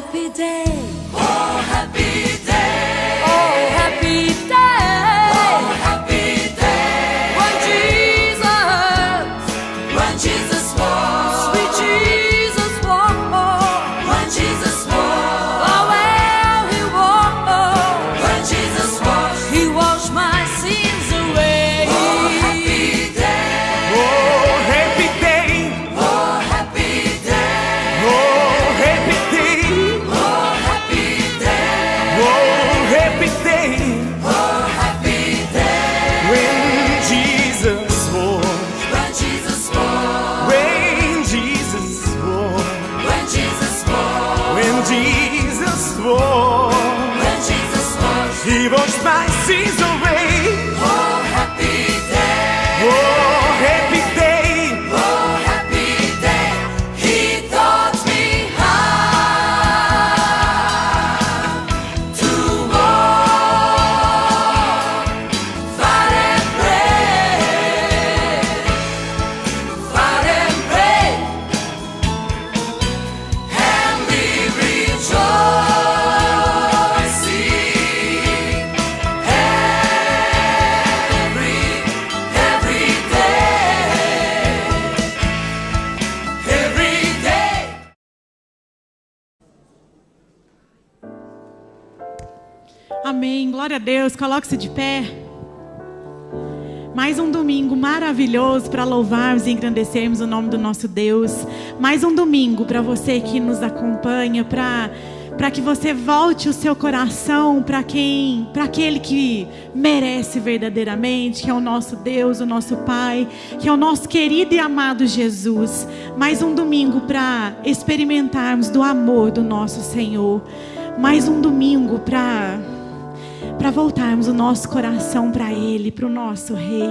happy day. Oh, happy day. Oh, happy day. Oh, happy day. When Jesus walked, When Jesus walked. sweet Jesus walked. When Jesus walked. Oh, well, he walked. When Jesus walked. He washed my sins away. Oh, happy day. Oh, happy day. Oh, happy day. Oh, happy day. Oh, happy day. Oh, happy day. Oh, happy day. When Jesus walked. When Jesus walked. When Jesus walked. When Jesus walked. When Jesus walked. When Jesus walked. He washed my sins away. Oh, happy day. Oh, happy day. Oh, happy day. He taught me how to walk, fight and pray, fight and pray, and be rejoicing every day. Amém, glória a Deus, coloque-se de pé. Mais um domingo maravilhoso para louvarmos e engrandecermos o nome do nosso Deus. Mais um domingo para você que nos acompanha, para que você volte o seu coração para aquele que merece verdadeiramente, que é o nosso Deus, o nosso Pai, que é o nosso querido e amado Jesus. Mais um domingo para experimentarmos do amor do nosso Senhor. Mais um domingo para voltarmos o nosso coração para Ele, para o nosso Rei.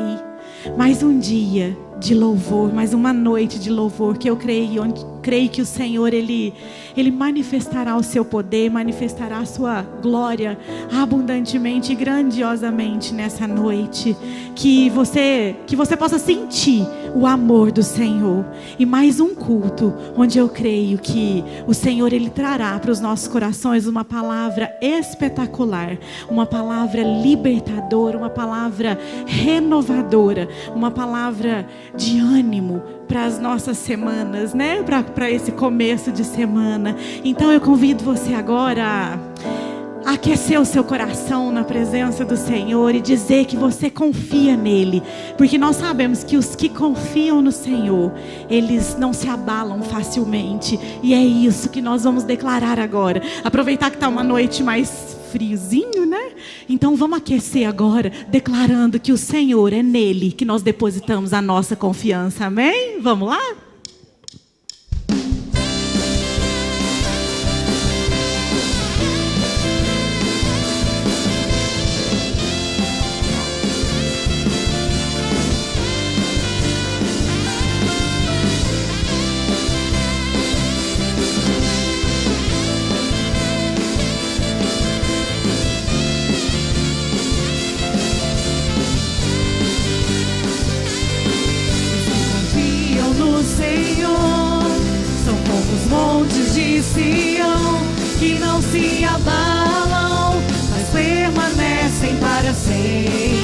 Mais um dia de louvor, mais uma noite de louvor que eu creio que o Senhor Ele manifestará o seu poder, manifestará a sua glória abundantemente e grandiosamente nessa noite. Que você possa sentir o amor do Senhor. E mais um culto onde eu creio que o Senhor Ele trará para os nossos corações uma palavra espetacular, uma palavra libertadora, uma palavra renovadora, uma palavra de ânimo para as nossas semanas, né? Para esse começo de semana. Então eu convido você agora a aquecer o seu coração na presença do Senhor e dizer que você confia nele, porque nós sabemos que os que confiam no Senhor, eles não se abalam facilmente, e é isso que nós vamos declarar agora. Aproveitar que está uma noite mais friozinho, né? Então vamos aquecer agora, declarando que o Senhor é nele que nós depositamos a nossa confiança, amém? Vamos lá? Confiam no Senhor, são como os montes de Sião, que não se abalam, mas permanecem para sempre.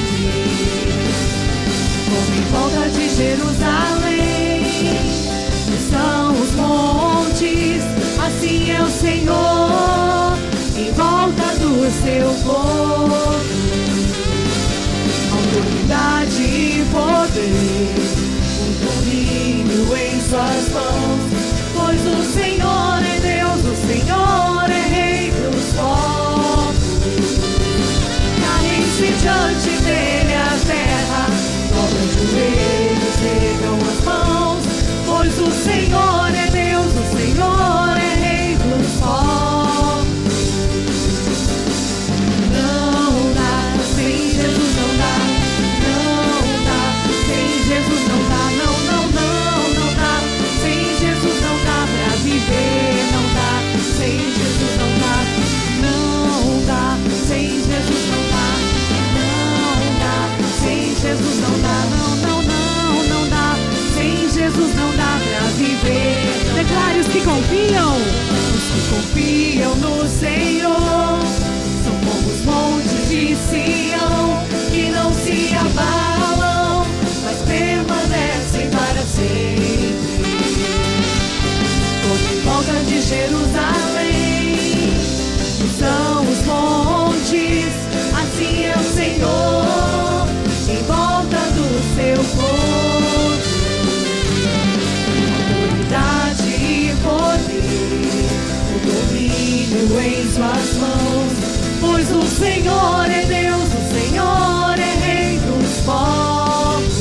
Como em volta de Jerusalém estão os montes, assim é o Senhor em volta do seu povo. Autoridade e poder, domínio em suas mãos, pois o Senhor é Deus, o Senhor é Rei dos povos. Calem-se diante dele a terra, dobrem os joelhos, ergam as mãos, pois o Senhor é Deus, o Senhor é Rei dos povos. Jerusalém. São os montes, assim é o Senhor, em volta do seu povo. Autoridade e poder, o domínio em suas mãos. Pois o Senhor é Deus, o Senhor é Rei dos povos.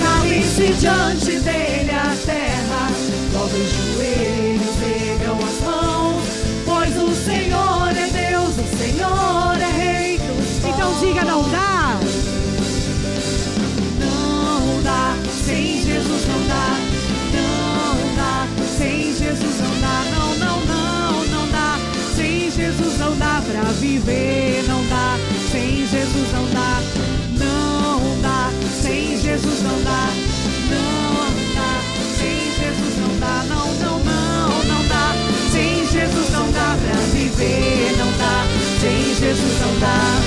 Cale-se diante dele a terra, dobre os joelhos, ergam as mãos. Pois o Senhor é Deus, o Senhor é Rei dos povos. Então diga, não dá. Não dá, sem Jesus não dá. Não dá, sem Jesus não dá. Não, não, não, não dá. Sem Jesus não dá pra viver. Não dá, sem Jesus não dá. Não dá, sem Jesus não dá. Não dá, sem Jesus não dá. Não, não, não, não dá. Sem Jesus não dá pra viver. Não dá, sem Jesus não dá.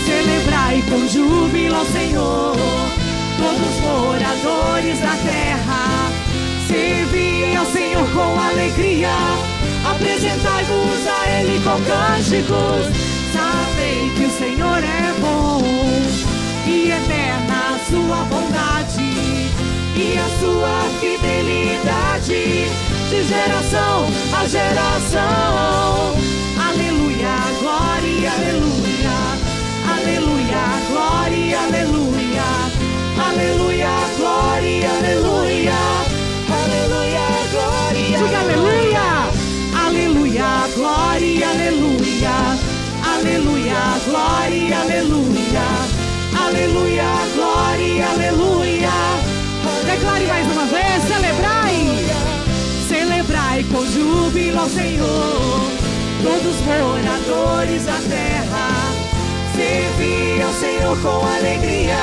Celebrai com júbilo ao Senhor, todos os moradores da terra. Servi ao Senhor com alegria, apresentai-vos a Ele com cânticos. Sabei que o Senhor é bom e eterna a sua bondade e a sua fidelidade de geração a geração. Aleluia, glória, aleluia. Aleluia, glória, aleluia. Aleluia, glória, aleluia. Aleluia, glória. Diga aleluia. Aleluia, glória, aleluia. Aleluia, glória, aleluia. Aleluia, glória, aleluia. Declare mais uma vez, celebrai. Celebrai com júbilo ao Senhor, todos os moradores da terra. Servi ao Senhor com alegria,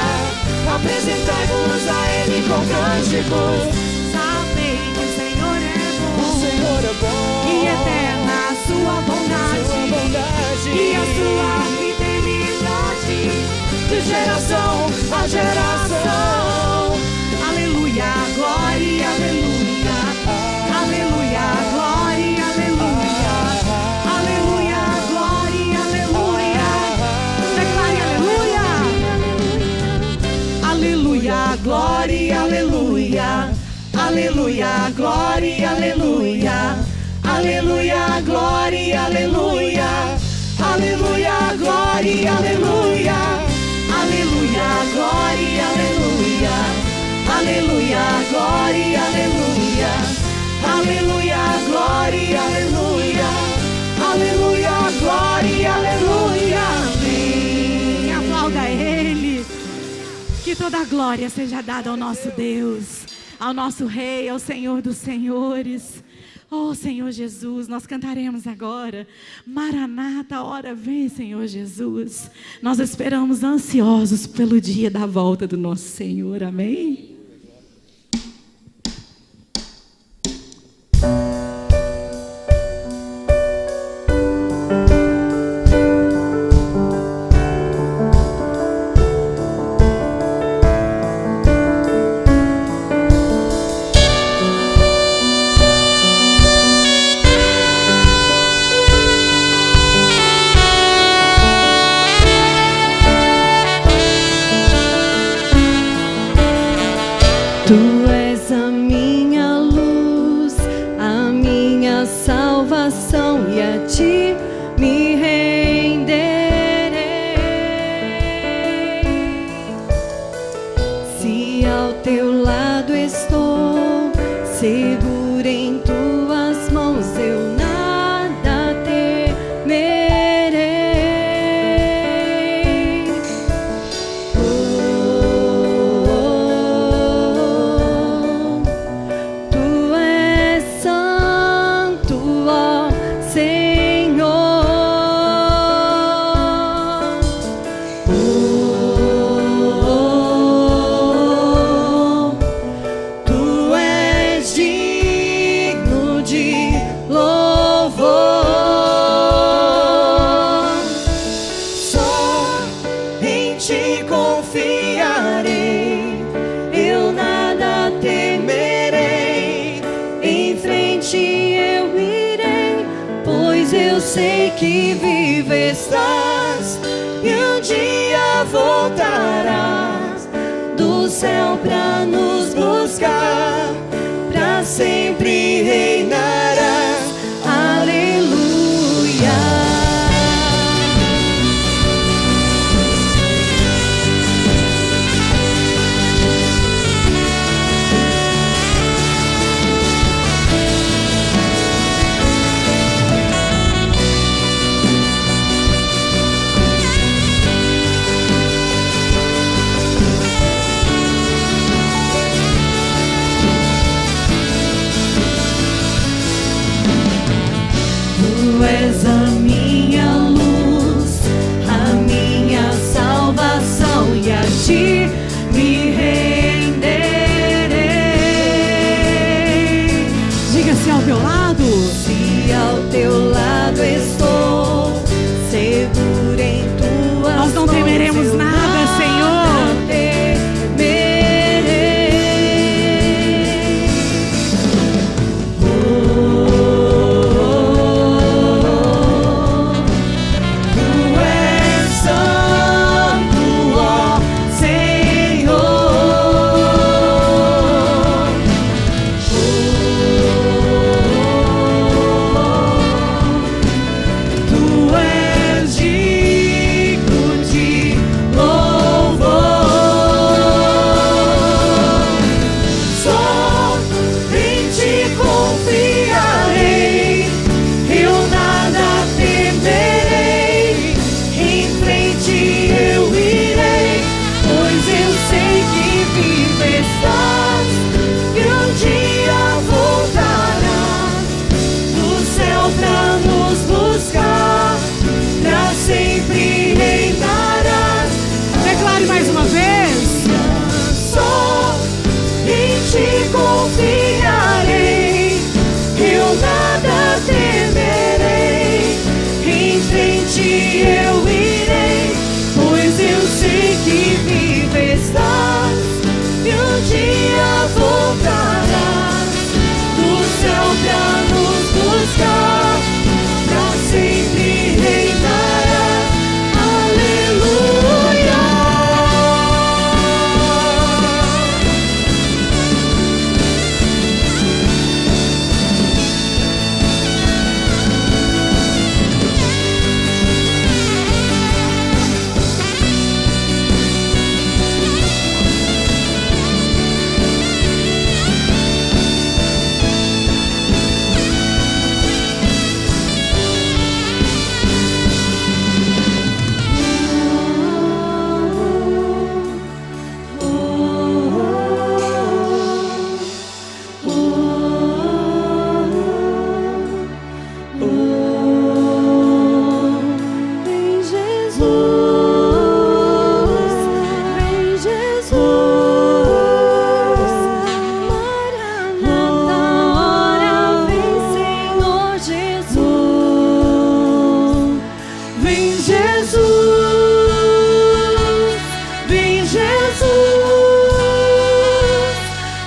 apresentai-vos a Ele com cânticos. Sabei que o Senhor é bom, e eterna a sua bondade, e a sua fidelidade de geração a geração. Aleluia, glória, aleluia. Aleluia, glória, aleluia. Aleluia, glória, aleluia. Declare aleluia. Aleluia, glória, aleluia. Aleluia, glória, aleluia. Aleluia, glória, aleluia. Aleluia, glória, aleluia. Aleluia, glória, aleluia. Aleluia, glória, aleluia. Aleluia, glória, aleluia. Aleluia, glória, aleluia. Amém. Aplauda Ele. Que toda a glória seja dada ao nosso Deus, ao nosso Rei, ao Senhor dos Senhores. Oh, Senhor Jesus, nós cantaremos agora. Maranata, hora vem, Senhor Jesus. Nós esperamos ansiosos pelo dia da volta do nosso Senhor. Amém? Tu és a minha luz, a minha salvação, e a ti me renderei. Se ao teu lado estou, seguro em tuas mãos, eu nada temerei. Tu és santo, ó Senhor. que vivo estás e um dia voltarás do céu pra nos buscar, pra sempre reinarás. Aleluia. Tu és a minha luz, a minha salvação, e a ti me renderei. Diga-se ao teu lado. Se ao teu lado estou, seguro em tuas Nós não mãos, temeremos eu nada, Senhor. Declare mais uma vez. Só em ti confiarei, eu nada temerei, em frente eu irei, pois eu sei que vivo estás e um dia voltarás do céu pra nos buscar, pra sempre reinarás. Aleluia. Vem Jesus, vem Jesus, Maranata, hora vem Senhor Jesus, vem Jesus, vem Jesus,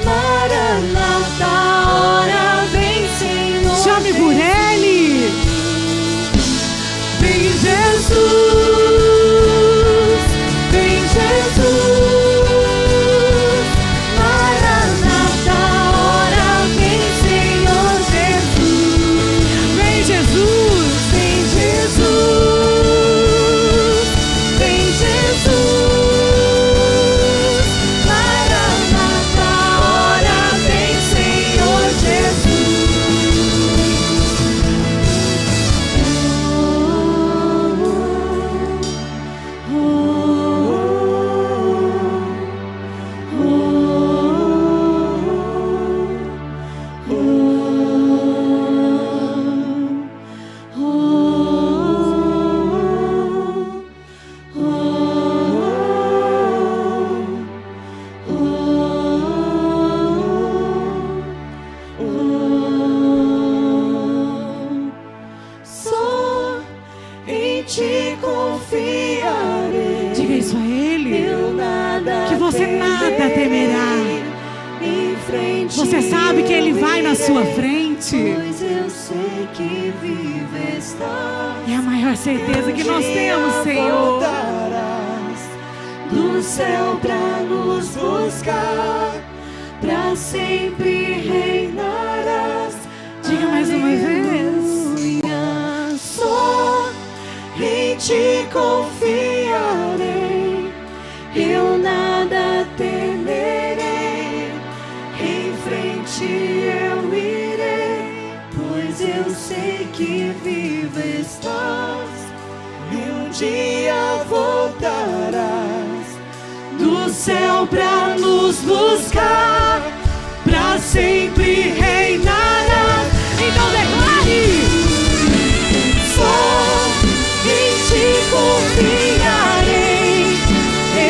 Maranata, hora vem Senhor. Chame por Ele. Vem Jesus, vem Jesus, Maranata, hora vem Senhor Jesus. Vem, Jesus. Vem Jesus, vem Jesus, Maranata, hora vem Senhor Jesus. Só em ti confiarei. Diga isso a Ele. Eu nada Que você nada temerá. Em frente Você sabe que Ele vai na sua frente. Pois eu sei que vive estás. É a maior certeza que nós temos, Senhor. Voltarás do céu pra nos buscar, pra sempre reinarás. Diga mais uma vez. Aleluia. Só em ti confiarei, eu nada temerei, em frente eu irei, pois eu sei que vive estás, e um dia voltarás do céu pra nos buscar, pra sempre reinarás. Então declare: só em ti confiarei,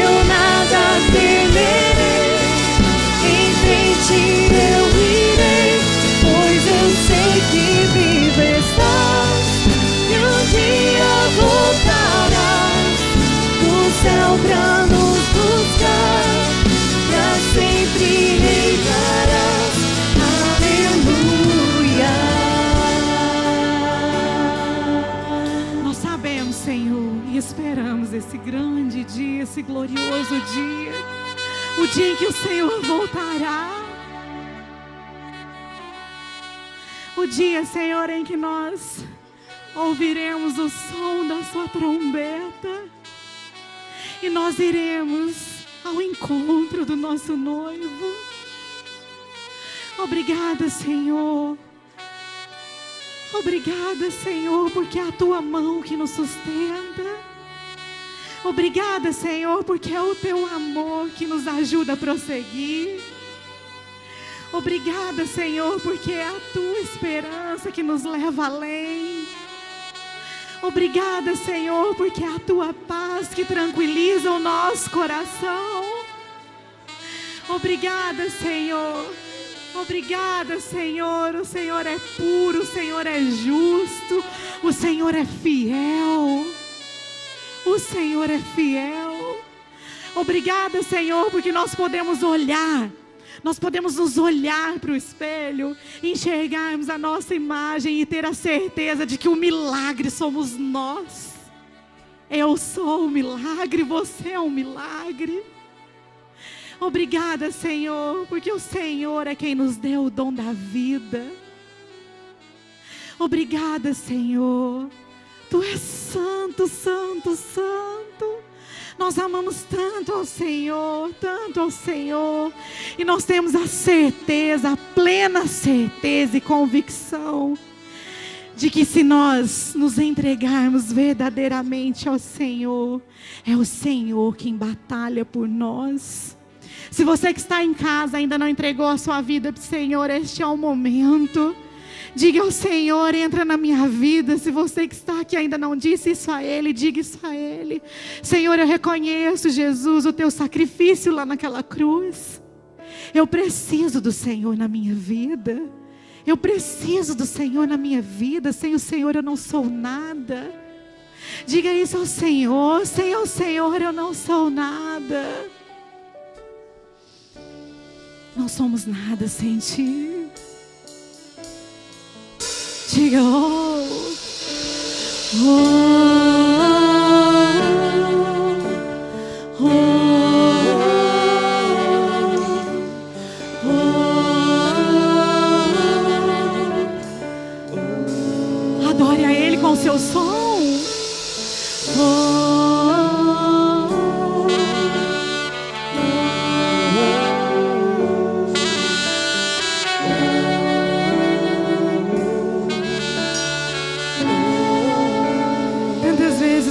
eu nada temerei, em frente eu irei, pois eu sei que vive estás, e um dia voltarás do céu pra nos buscar, pra sempre reinarás. Aleluia. Nós sabemos, Senhor, e esperamos esse grande dia, esse glorioso dia, o dia em que o Senhor voltará. O dia, Senhor, em que nós ouviremos o som da sua trombeta e nós iremos ao encontro do nosso noivo. Obrigada, Senhor. Obrigada, Senhor, porque é a tua mão que nos sustenta. Obrigada, Senhor, porque é o teu amor que nos ajuda a prosseguir. Obrigada, Senhor, porque é a tua esperança que nos leva além. Obrigada, Senhor, porque é a tua paz que tranquiliza o nosso coração. Obrigada, Senhor. Obrigada, Senhor. O Senhor é puro, o Senhor é justo, o Senhor é fiel. O Senhor é fiel. Obrigada, Senhor, porque nós podemos olhar. Nós podemos nos olhar para o espelho, enxergarmos a nossa imagem e ter a certeza de que o milagre somos nós. Eu sou o milagre, você é um milagre. Obrigada, Senhor, porque o Senhor é quem nos deu o dom da vida. Obrigada, Senhor. Tu és santo, santo, santo. Nós amamos tanto ao Senhor, tanto ao Senhor. E nós temos a certeza, a plena certeza e convicção de que se nós nos entregarmos verdadeiramente ao Senhor, é o Senhor quem batalha por nós. Se você que está em casa ainda não entregou a sua vida para o Senhor, este é o momento. Diga ao Senhor, entra na minha vida. Se você que está aqui ainda não disse isso a Ele, diga isso a Ele. Senhor, eu reconheço, Jesus, o teu sacrifício lá naquela cruz. Eu preciso do Senhor na minha vida. Eu preciso do Senhor na minha vida. Sem o Senhor eu não sou nada. Diga isso ao Senhor. Sem o Senhor eu não sou nada. Não somos nada sem Ti. Diga, oh, oh, oh, oh. Adore a Ele com o seu som.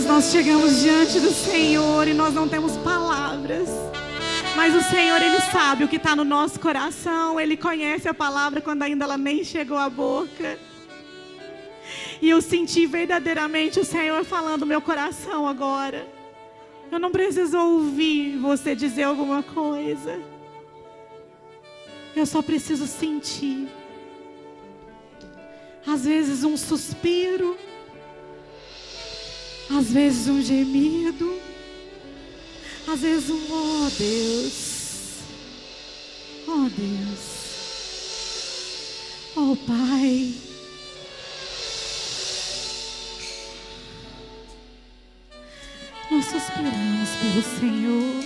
Nós chegamos diante do Senhor e nós não temos palavras, mas o Senhor, Ele sabe o que está no nosso coração. Ele conhece a palavra quando ainda ela nem chegou à boca. E eu senti verdadeiramente o Senhor falando no meu coração agora. Eu não preciso ouvir você dizer alguma coisa, eu só preciso sentir. Às vezes um suspiro, às vezes um gemido, às vezes um oh Deus, Oh, Pai. Nós suspiramos pelo Senhor.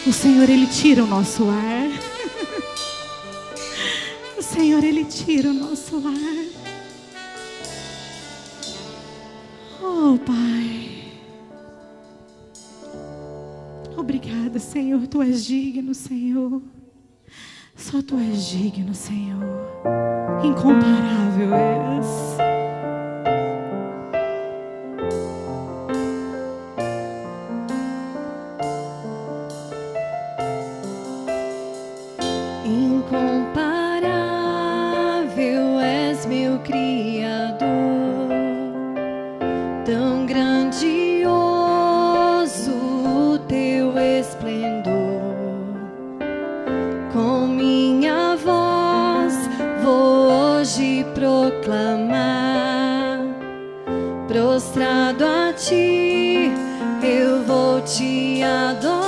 O Senhor, Ele tira o nosso ar. O Senhor, Ele tira o nosso ar. Oh, Pai. Obrigada, Senhor. Tu és digno, Senhor. Só Tu és digno, Senhor. Incomparável és. Incomparável és meu Criador, tão grandioso o teu esplendor. Com minha voz vou hoje proclamar, prostrado a ti eu vou te adorar.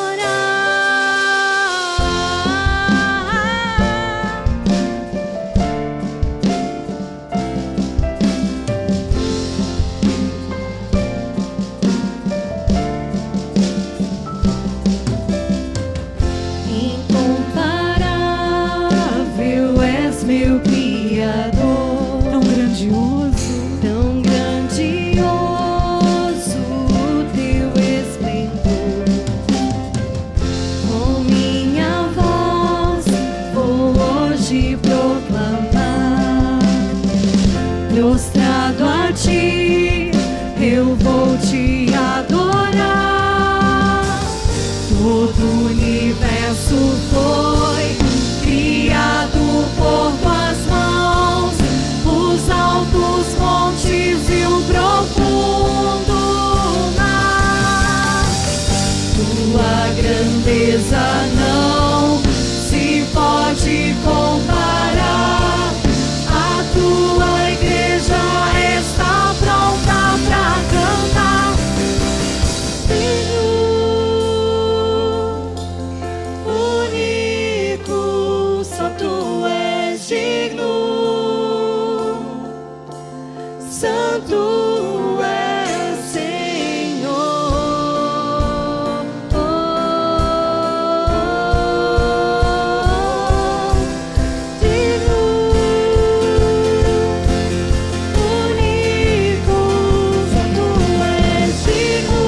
Meu Criador, Tão grandioso. tão grandioso o teu esplendor. Com minha voz vou hoje proclamar, prostrado a ti eu vou te adorar. Todo o universo foi criado por tuas mãos, os altos montes e o profundo mar. Tua grandeza não se pode comparar. A tua igreja está pronta pra cantar. Único, só Tu és digno. Santo és, Senhor. Digno, único, só Tu és digno.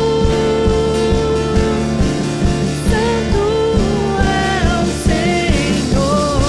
Santo é o Senhor.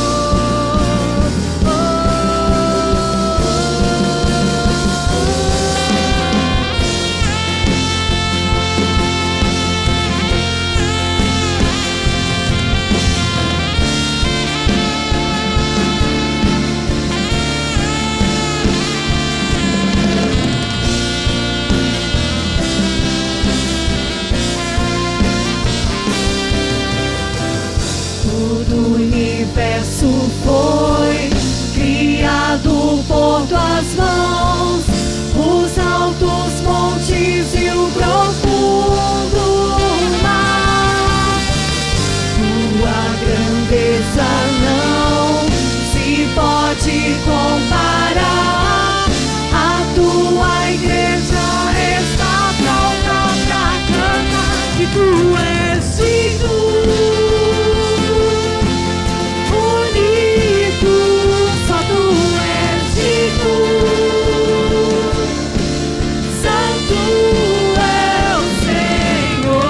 Todo o universo foi criado por tuas mãos, os altos montes e o profundo mar. Tua grandeza não se pode comparar. A tua igreja está pronta pra cantar que Tu és digno. Único, só Tu és digno. Santo é o Senhor.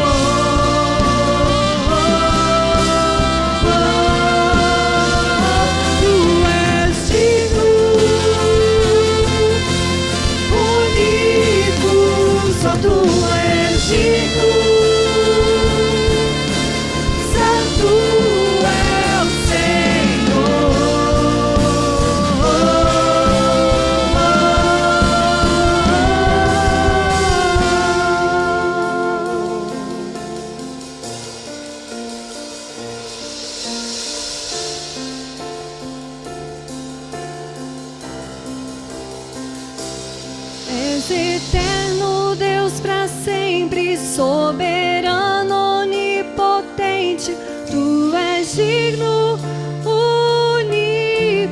Tu és digno. Único, só Tu és digno. Santo é o És eterno, Deus pra sempre, soberano, onipotente. Tu és digno, único.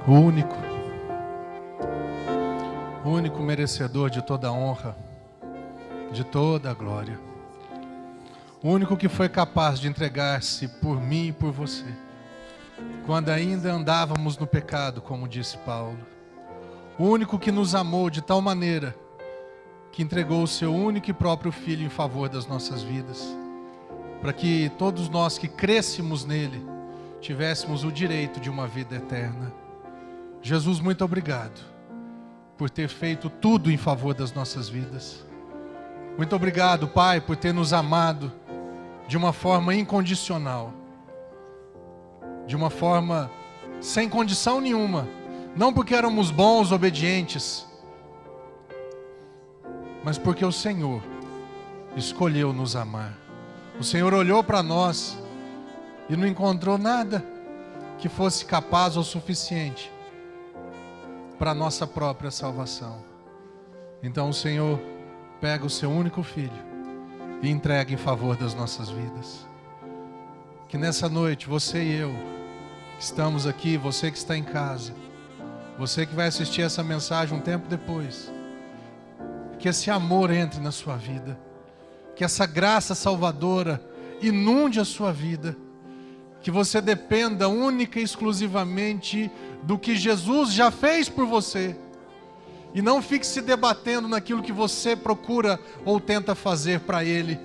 O único merecedor de toda a honra, de toda a glória. O único que foi capaz de entregar-se por mim e por você, quando ainda andávamos no pecado, como disse Paulo. O único que nos amou de tal maneira que entregou o seu único e próprio Filho em favor das nossas vidas, para que todos nós que crêssemos nele tivéssemos o direito de uma vida eterna. Jesus, muito obrigado por ter feito tudo em favor das nossas vidas. Muito obrigado, Pai, por ter nos amado de uma forma incondicional, de uma forma sem condição nenhuma, não porque éramos bons, obedientes, mas porque o Senhor escolheu nos amar. O Senhor olhou para nós e não encontrou nada que fosse capaz ou suficiente para a nossa própria salvação. Então o Senhor pega o seu único Filho e entrega em favor das nossas vidas. Que nessa noite, você e eu, que estamos aqui, você que está em casa, você que vai assistir essa mensagem um tempo depois, que esse amor entre na sua vida, que essa graça salvadora inunde a sua vida, que você dependa única e exclusivamente do que Jesus já fez por você, e não fique se debatendo naquilo que você procura ou tenta fazer para Ele,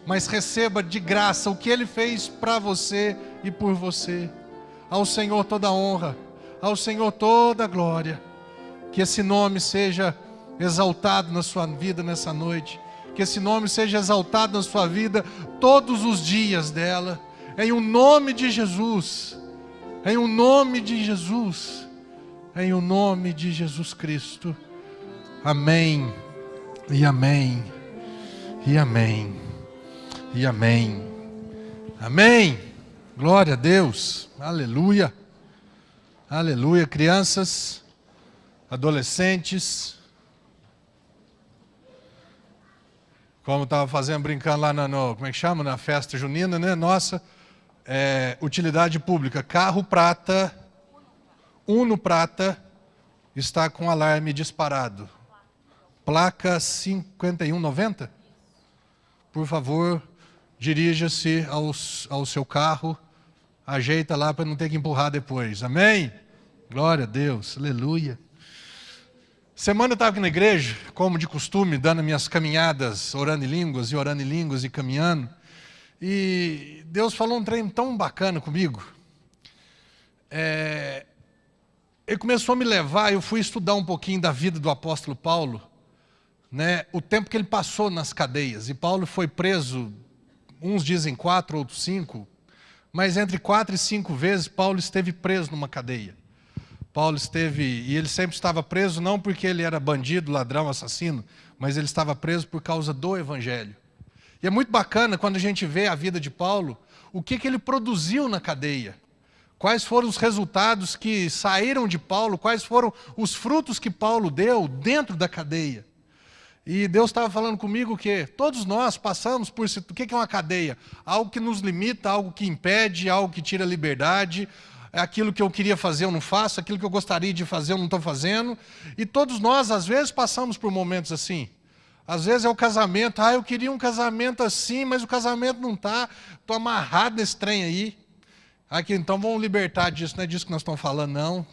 mas receba de graça o que Ele fez para você e por você. Ao Senhor toda a honra, ao Senhor toda a glória. Que esse nome seja exaltado na sua vida nessa noite, que esse nome seja exaltado na sua vida todos os dias dela, em o nome de Jesus, em o nome de Jesus, em o nome de Jesus Cristo. Amém, e amém, e amém, e amém, amém. Glória a Deus, aleluia, aleluia. Crianças, adolescentes, como estava fazendo, brincando lá como é que chama? Na festa junina, né? Nossa, utilidade pública, carro prata, Uno prata, está com alarme disparado. Placa 5190. Por favor, dirija-se ao seu carro, ajeita lá para não ter que empurrar depois. Amém? Glória a Deus, aleluia. Semana eu estava aqui na igreja, como de costume, dando minhas caminhadas, orando em línguas e caminhando. E Deus falou um trem tão bacana comigo. Ele começou a me levar, eu fui estudar um pouquinho da vida do apóstolo Paulo, né, o tempo que ele passou nas cadeias. E Paulo foi preso, uns dizem 4, outros 5, mas entre 4 e 5 vezes Paulo esteve preso numa cadeia. Paulo esteve, e ele sempre estava preso não porque ele era bandido, ladrão, assassino, mas ele estava preso por causa do Evangelho. E é muito bacana quando a gente vê a vida de Paulo, o que ele produziu na cadeia. Quais foram os resultados que saíram de Paulo, quais foram os frutos que Paulo deu dentro da cadeia. E Deus estava falando comigo que todos nós passamos por... O que é uma cadeia? Algo que nos limita, algo que impede, algo que tira a liberdade. Aquilo que eu queria fazer eu não faço, aquilo que eu gostaria de fazer eu não estou fazendo. E todos nós, às vezes, passamos por momentos assim. Às vezes é o casamento. Eu queria um casamento assim, mas o casamento não está. Estou amarrado nesse trem aí. Aqui, então vamos libertar disso, não é disso que nós estamos falando, não.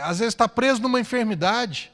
Às vezes está preso numa enfermidade.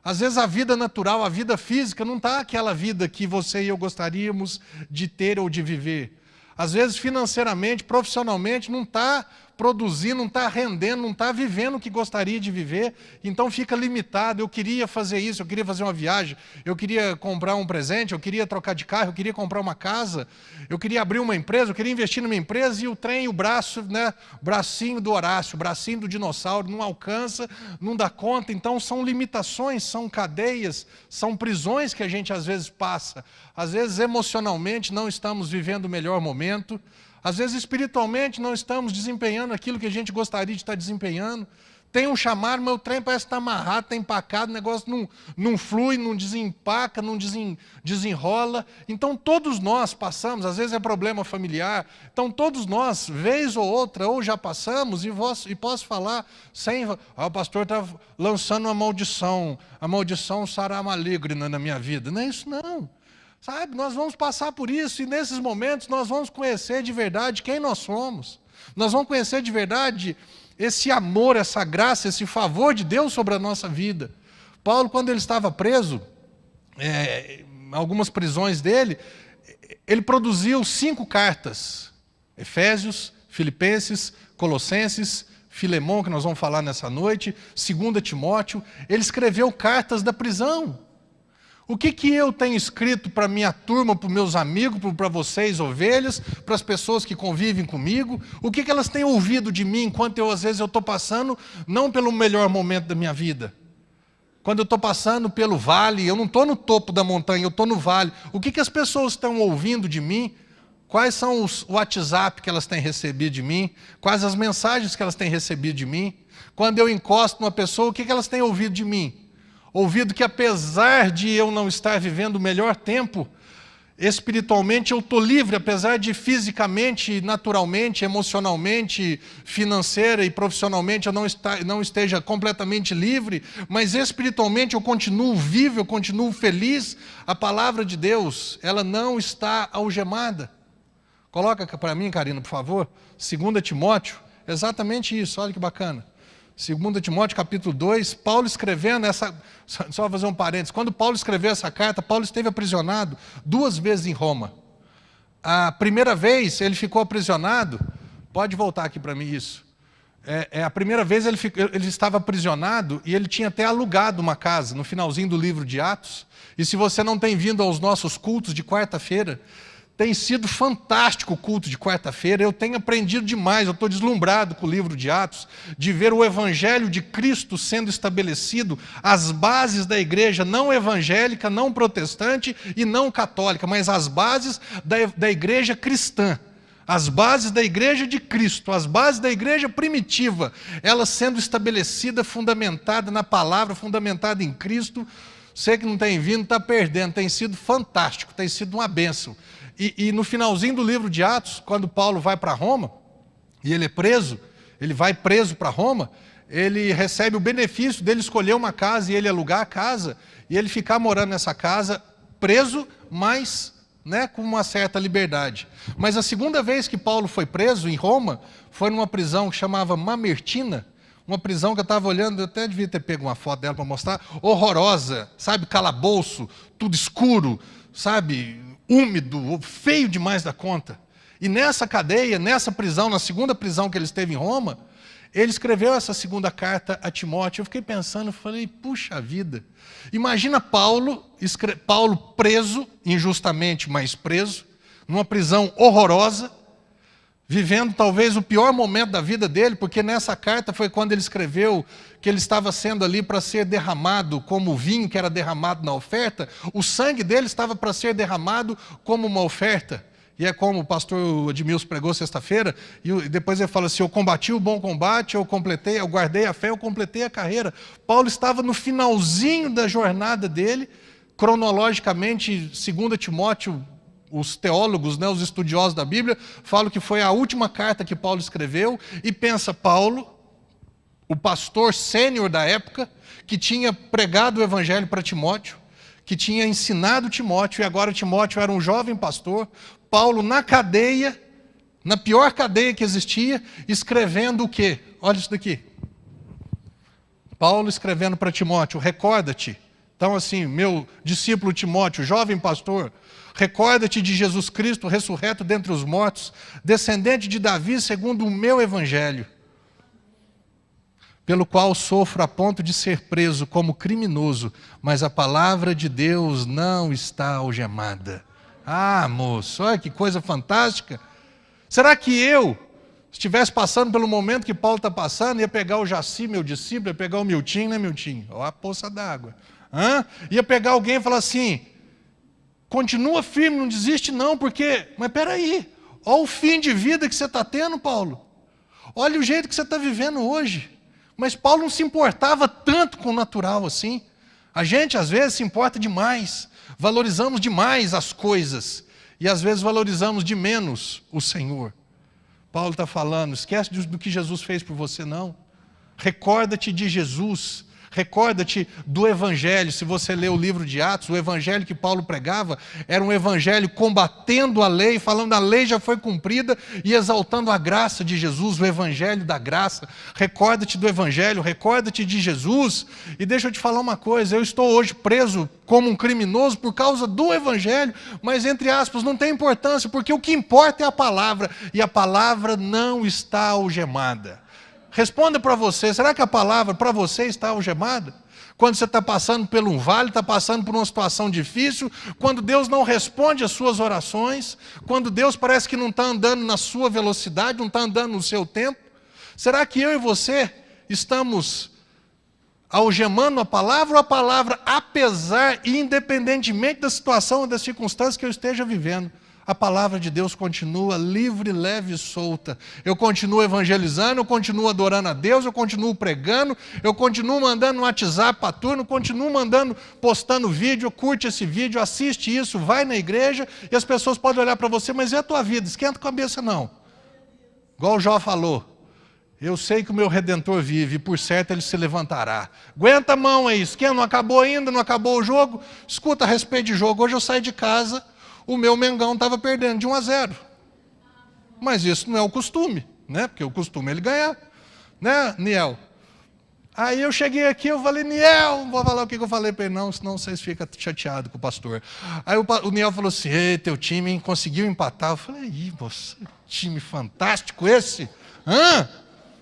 Às vezes a vida natural, a vida física, não está aquela vida que você e eu gostaríamos de ter ou de viver. Às vezes financeiramente, profissionalmente, não está produzindo, não está rendendo, não está vivendo o que gostaria de viver, então fica limitado. Eu queria fazer isso, eu queria fazer uma viagem, eu queria comprar um presente, eu queria trocar de carro, eu queria comprar uma casa, eu queria abrir uma empresa, eu queria investir numa empresa, e o trem, o braço, né, o bracinho do Horácio, o bracinho do dinossauro, não alcança, não dá conta. Então são limitações, são cadeias, são prisões que a gente às vezes passa. Às vezes emocionalmente não estamos vivendo o melhor momento, às vezes espiritualmente não estamos desempenhando aquilo que a gente gostaria de estar desempenhando. tem um chamado, mas o trem parece estar amarrado, está empacado, o negócio não flui, não desempaca, não desenrola. Então todos nós passamos, às vezes é problema familiar, então todos nós, vez ou outra, ou já passamos, e posso falar sem... o pastor está lançando uma maldição, a maldição será maligna na minha vida. Não é isso não. Sabe, nós vamos passar por isso, e nesses momentos nós vamos conhecer de verdade quem nós somos. Nós vamos conhecer de verdade esse amor, essa graça, esse favor de Deus sobre a nossa vida. Paulo, quando ele estava preso, algumas prisões dele, ele produziu 5 cartas. Efésios, Filipenses, Colossenses, Filemão, que nós vamos falar nessa noite, 2 Timóteo. Ele escreveu cartas da prisão. O que eu tenho escrito para minha turma, para os meus amigos, para vocês, ovelhas, para as pessoas que convivem comigo? O que elas têm ouvido de mim enquanto às vezes eu estou passando, não pelo melhor momento da minha vida? Quando eu estou passando pelo vale, eu não estou no topo da montanha, eu estou no vale. O que as pessoas estão ouvindo de mim? Quais são os WhatsApp que elas têm recebido de mim? Quais as mensagens que elas têm recebido de mim? Quando eu encosto numa pessoa, o que elas têm ouvido de mim? Ouvido que apesar de eu não estar vivendo o melhor tempo, espiritualmente eu estou livre, apesar de fisicamente, naturalmente, emocionalmente, financeira e profissionalmente eu não esteja completamente livre, mas espiritualmente eu continuo vivo, eu continuo feliz. A palavra de Deus, ela não está algemada. Coloca para mim, Karina, por favor, 2 Timóteo, exatamente isso, olha que bacana. 2 Timóteo, capítulo 2, Paulo escrevendo essa... Só fazer um parênteses. Quando Paulo escreveu essa carta, Paulo esteve aprisionado 2 vezes em Roma. A primeira vez ele ficou aprisionado... Pode voltar aqui para mim isso. A primeira vez ele estava aprisionado e ele tinha até alugado uma casa, no finalzinho do livro de Atos. E se você não tem vindo aos nossos cultos de quarta-feira... Tem sido fantástico o culto de quarta-feira, eu tenho aprendido demais, eu estou deslumbrado com o livro de Atos, de ver o Evangelho de Cristo sendo estabelecido, as bases da igreja não evangélica, não protestante e não católica, mas as bases da igreja cristã, as bases da igreja de Cristo, as bases da igreja primitiva, ela sendo estabelecida, fundamentada na palavra, fundamentada em Cristo. Você que não tem vindo está perdendo, tem sido fantástico, tem sido uma bênção. E no finalzinho do livro de Atos, quando Paulo vai para Roma, e ele é preso, ele vai preso para Roma, ele recebe o benefício dele escolher uma casa e ele alugar a casa, e ele ficar morando nessa casa, preso, mas com uma certa liberdade. Mas a segunda vez que Paulo foi preso em Roma, foi numa prisão que chamava Mamertina, uma prisão que eu estava olhando, eu até devia ter pego uma foto dela para mostrar, horrorosa, sabe, calabouço, tudo escuro, sabe, úmido, feio demais da conta. E nessa cadeia, nessa prisão, na segunda prisão que ele esteve em Roma, ele escreveu essa 2ª carta a Timóteo. Eu fiquei pensando, falei, puxa vida, imagina Paulo preso, injustamente, mas preso, numa prisão horrorosa, vivendo talvez o pior momento da vida dele, porque nessa carta foi quando ele escreveu que ele estava sendo ali para ser derramado como o vinho que era derramado na oferta, o sangue dele estava para ser derramado como uma oferta. E é como o pastor Edmilson pregou sexta-feira, e depois ele fala assim, eu combati o bom combate, eu guardei a fé, eu completei a carreira. Paulo estava no finalzinho da jornada dele, cronologicamente, 2 Timóteo, os teólogos, os estudiosos da Bíblia, falam que foi a última carta que Paulo escreveu, e pensa Paulo, o pastor sênior da época, que tinha pregado o evangelho para Timóteo, que tinha ensinado Timóteo, e agora Timóteo era um jovem pastor, Paulo na cadeia, na pior cadeia que existia, escrevendo o quê? Olha isso daqui. Paulo escrevendo para Timóteo, recorda-te. Então assim, meu discípulo Timóteo, jovem pastor, recorda-te de Jesus Cristo, ressurreto dentre os mortos, descendente de Davi, segundo o meu evangelho, pelo qual sofro a ponto de ser preso como criminoso, mas a palavra de Deus não está algemada. Ah, moço, olha que coisa fantástica. Será que eu estivesse passando pelo momento que Paulo está passando, ia pegar o Jaci, meu discípulo, ia pegar o Miltinho, né, Miltinho? Olha a poça d'água. Ia pegar alguém e falar assim, continua firme, não desiste não, porque... Mas peraí, olha o fim de vida que você está tendo, Paulo. Olha o jeito que você está vivendo hoje. Mas Paulo não se importava tanto com o natural assim. A gente, às vezes, se importa demais. Valorizamos demais as coisas. E, às vezes, valorizamos de menos o Senhor. Paulo está falando, esquece do que Jesus fez por você, não. Recorda-te de Jesus. Recorda-te do Evangelho. Se você ler o livro de Atos, o Evangelho que Paulo pregava era um Evangelho combatendo a lei, falando que a lei já foi cumprida e exaltando a graça de Jesus, o Evangelho da graça. Recorda-te do Evangelho, recorda-te de Jesus. E deixa eu te falar uma coisa, eu estou hoje preso como um criminoso por causa do Evangelho, mas, entre aspas, não tem importância, porque o que importa é a palavra, e a palavra não está algemada. Responda para você, será que a palavra para você está algemada? Quando você está passando por um vale, está passando por uma situação difícil, quando Deus não responde às suas orações, quando Deus parece que não está andando na sua velocidade, não está andando no seu tempo, será que eu e você estamos algemando a palavra, ou a palavra, apesar e independentemente da situação ou das circunstâncias que eu esteja vivendo, a palavra de Deus continua livre, leve e solta. Eu continuo evangelizando, eu continuo adorando a Deus, eu continuo pregando, eu continuo mandando no WhatsApp para a turma, eu continuo postando vídeo, curte esse vídeo, assiste isso, vai na igreja, e as pessoas podem olhar para você, mas e a tua vida? Esquenta a cabeça não. Igual o Jó falou, eu sei que o meu Redentor vive, e por certo ele se levantará. Aguenta a mão aí, esquenta, não acabou ainda, não acabou o jogo? Escuta a respeito de jogo, hoje eu saí de casa, o meu Mengão estava perdendo de 1-0. Mas isso não é o costume, né? Porque o costume é ele ganhar. Né, Niel? Aí eu cheguei aqui, eu falei, Niel, não vou falar o que eu falei para ele não, senão vocês ficam chateados com o pastor. Aí o Niel falou assim, ei, teu time hein, conseguiu empatar. Eu falei, ih, você, time fantástico esse? Hã?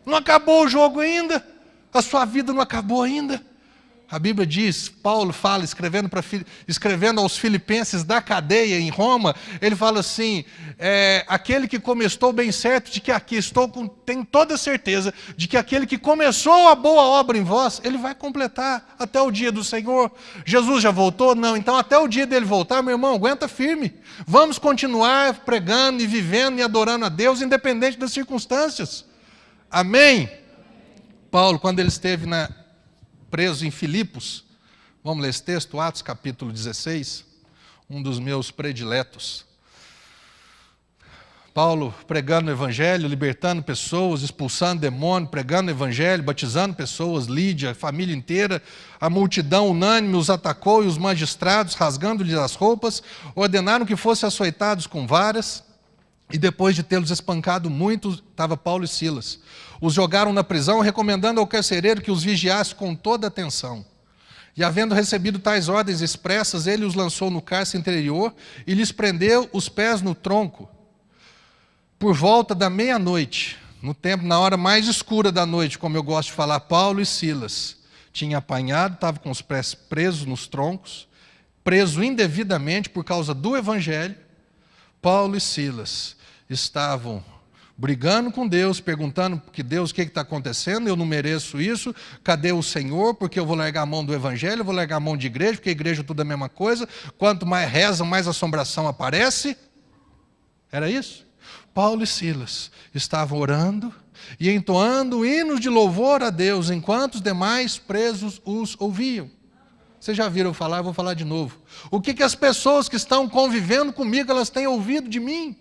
Não acabou o jogo ainda? A sua vida não acabou ainda? A Bíblia diz, Paulo fala, escrevendo aos filipenses da cadeia em Roma, ele fala assim, aquele que começou bem certo, de que aqui tenho toda certeza, de que aquele que começou a boa obra em vós, ele vai completar até o dia do Senhor. Jesus já voltou? Não. Então até o dia dele voltar, meu irmão, aguenta firme. Vamos continuar pregando e vivendo e adorando a Deus, independente das circunstâncias. Amém? Paulo, quando ele esteve preso em Filipos, vamos ler esse texto, Atos capítulo 16, um dos meus prediletos. Paulo pregando o evangelho, libertando pessoas, expulsando demônio, pregando o evangelho, batizando pessoas, Lídia, a família inteira, a multidão unânime os atacou e os magistrados, rasgando-lhes as roupas, ordenaram que fossem açoitados com varas, e depois de tê-los espancado muito, estava Paulo e Silas. Os jogaram na prisão, recomendando ao carcereiro que os vigiasse com toda atenção. E havendo recebido tais ordens expressas, ele os lançou no cárcere interior e lhes prendeu os pés no tronco. Por volta da meia-noite, na hora mais escura da noite, como eu gosto de falar, Paulo e Silas tinham apanhado, estavam com os pés presos nos troncos, presos indevidamente por causa do evangelho. Paulo e Silas estavam brigando com Deus, perguntando que Deus, o que está acontecendo? Eu não mereço isso, cadê o Senhor? Porque eu vou largar a mão do evangelho, eu vou largar a mão de igreja, porque a igreja é tudo a mesma coisa, quanto mais rezam, mais assombração aparece. Era isso? Paulo e Silas estavam orando e entoando hinos de louvor a Deus, enquanto os demais presos os ouviam. Vocês já viram falar, eu vou falar de novo. O que as pessoas que estão convivendo comigo, elas têm ouvido de mim?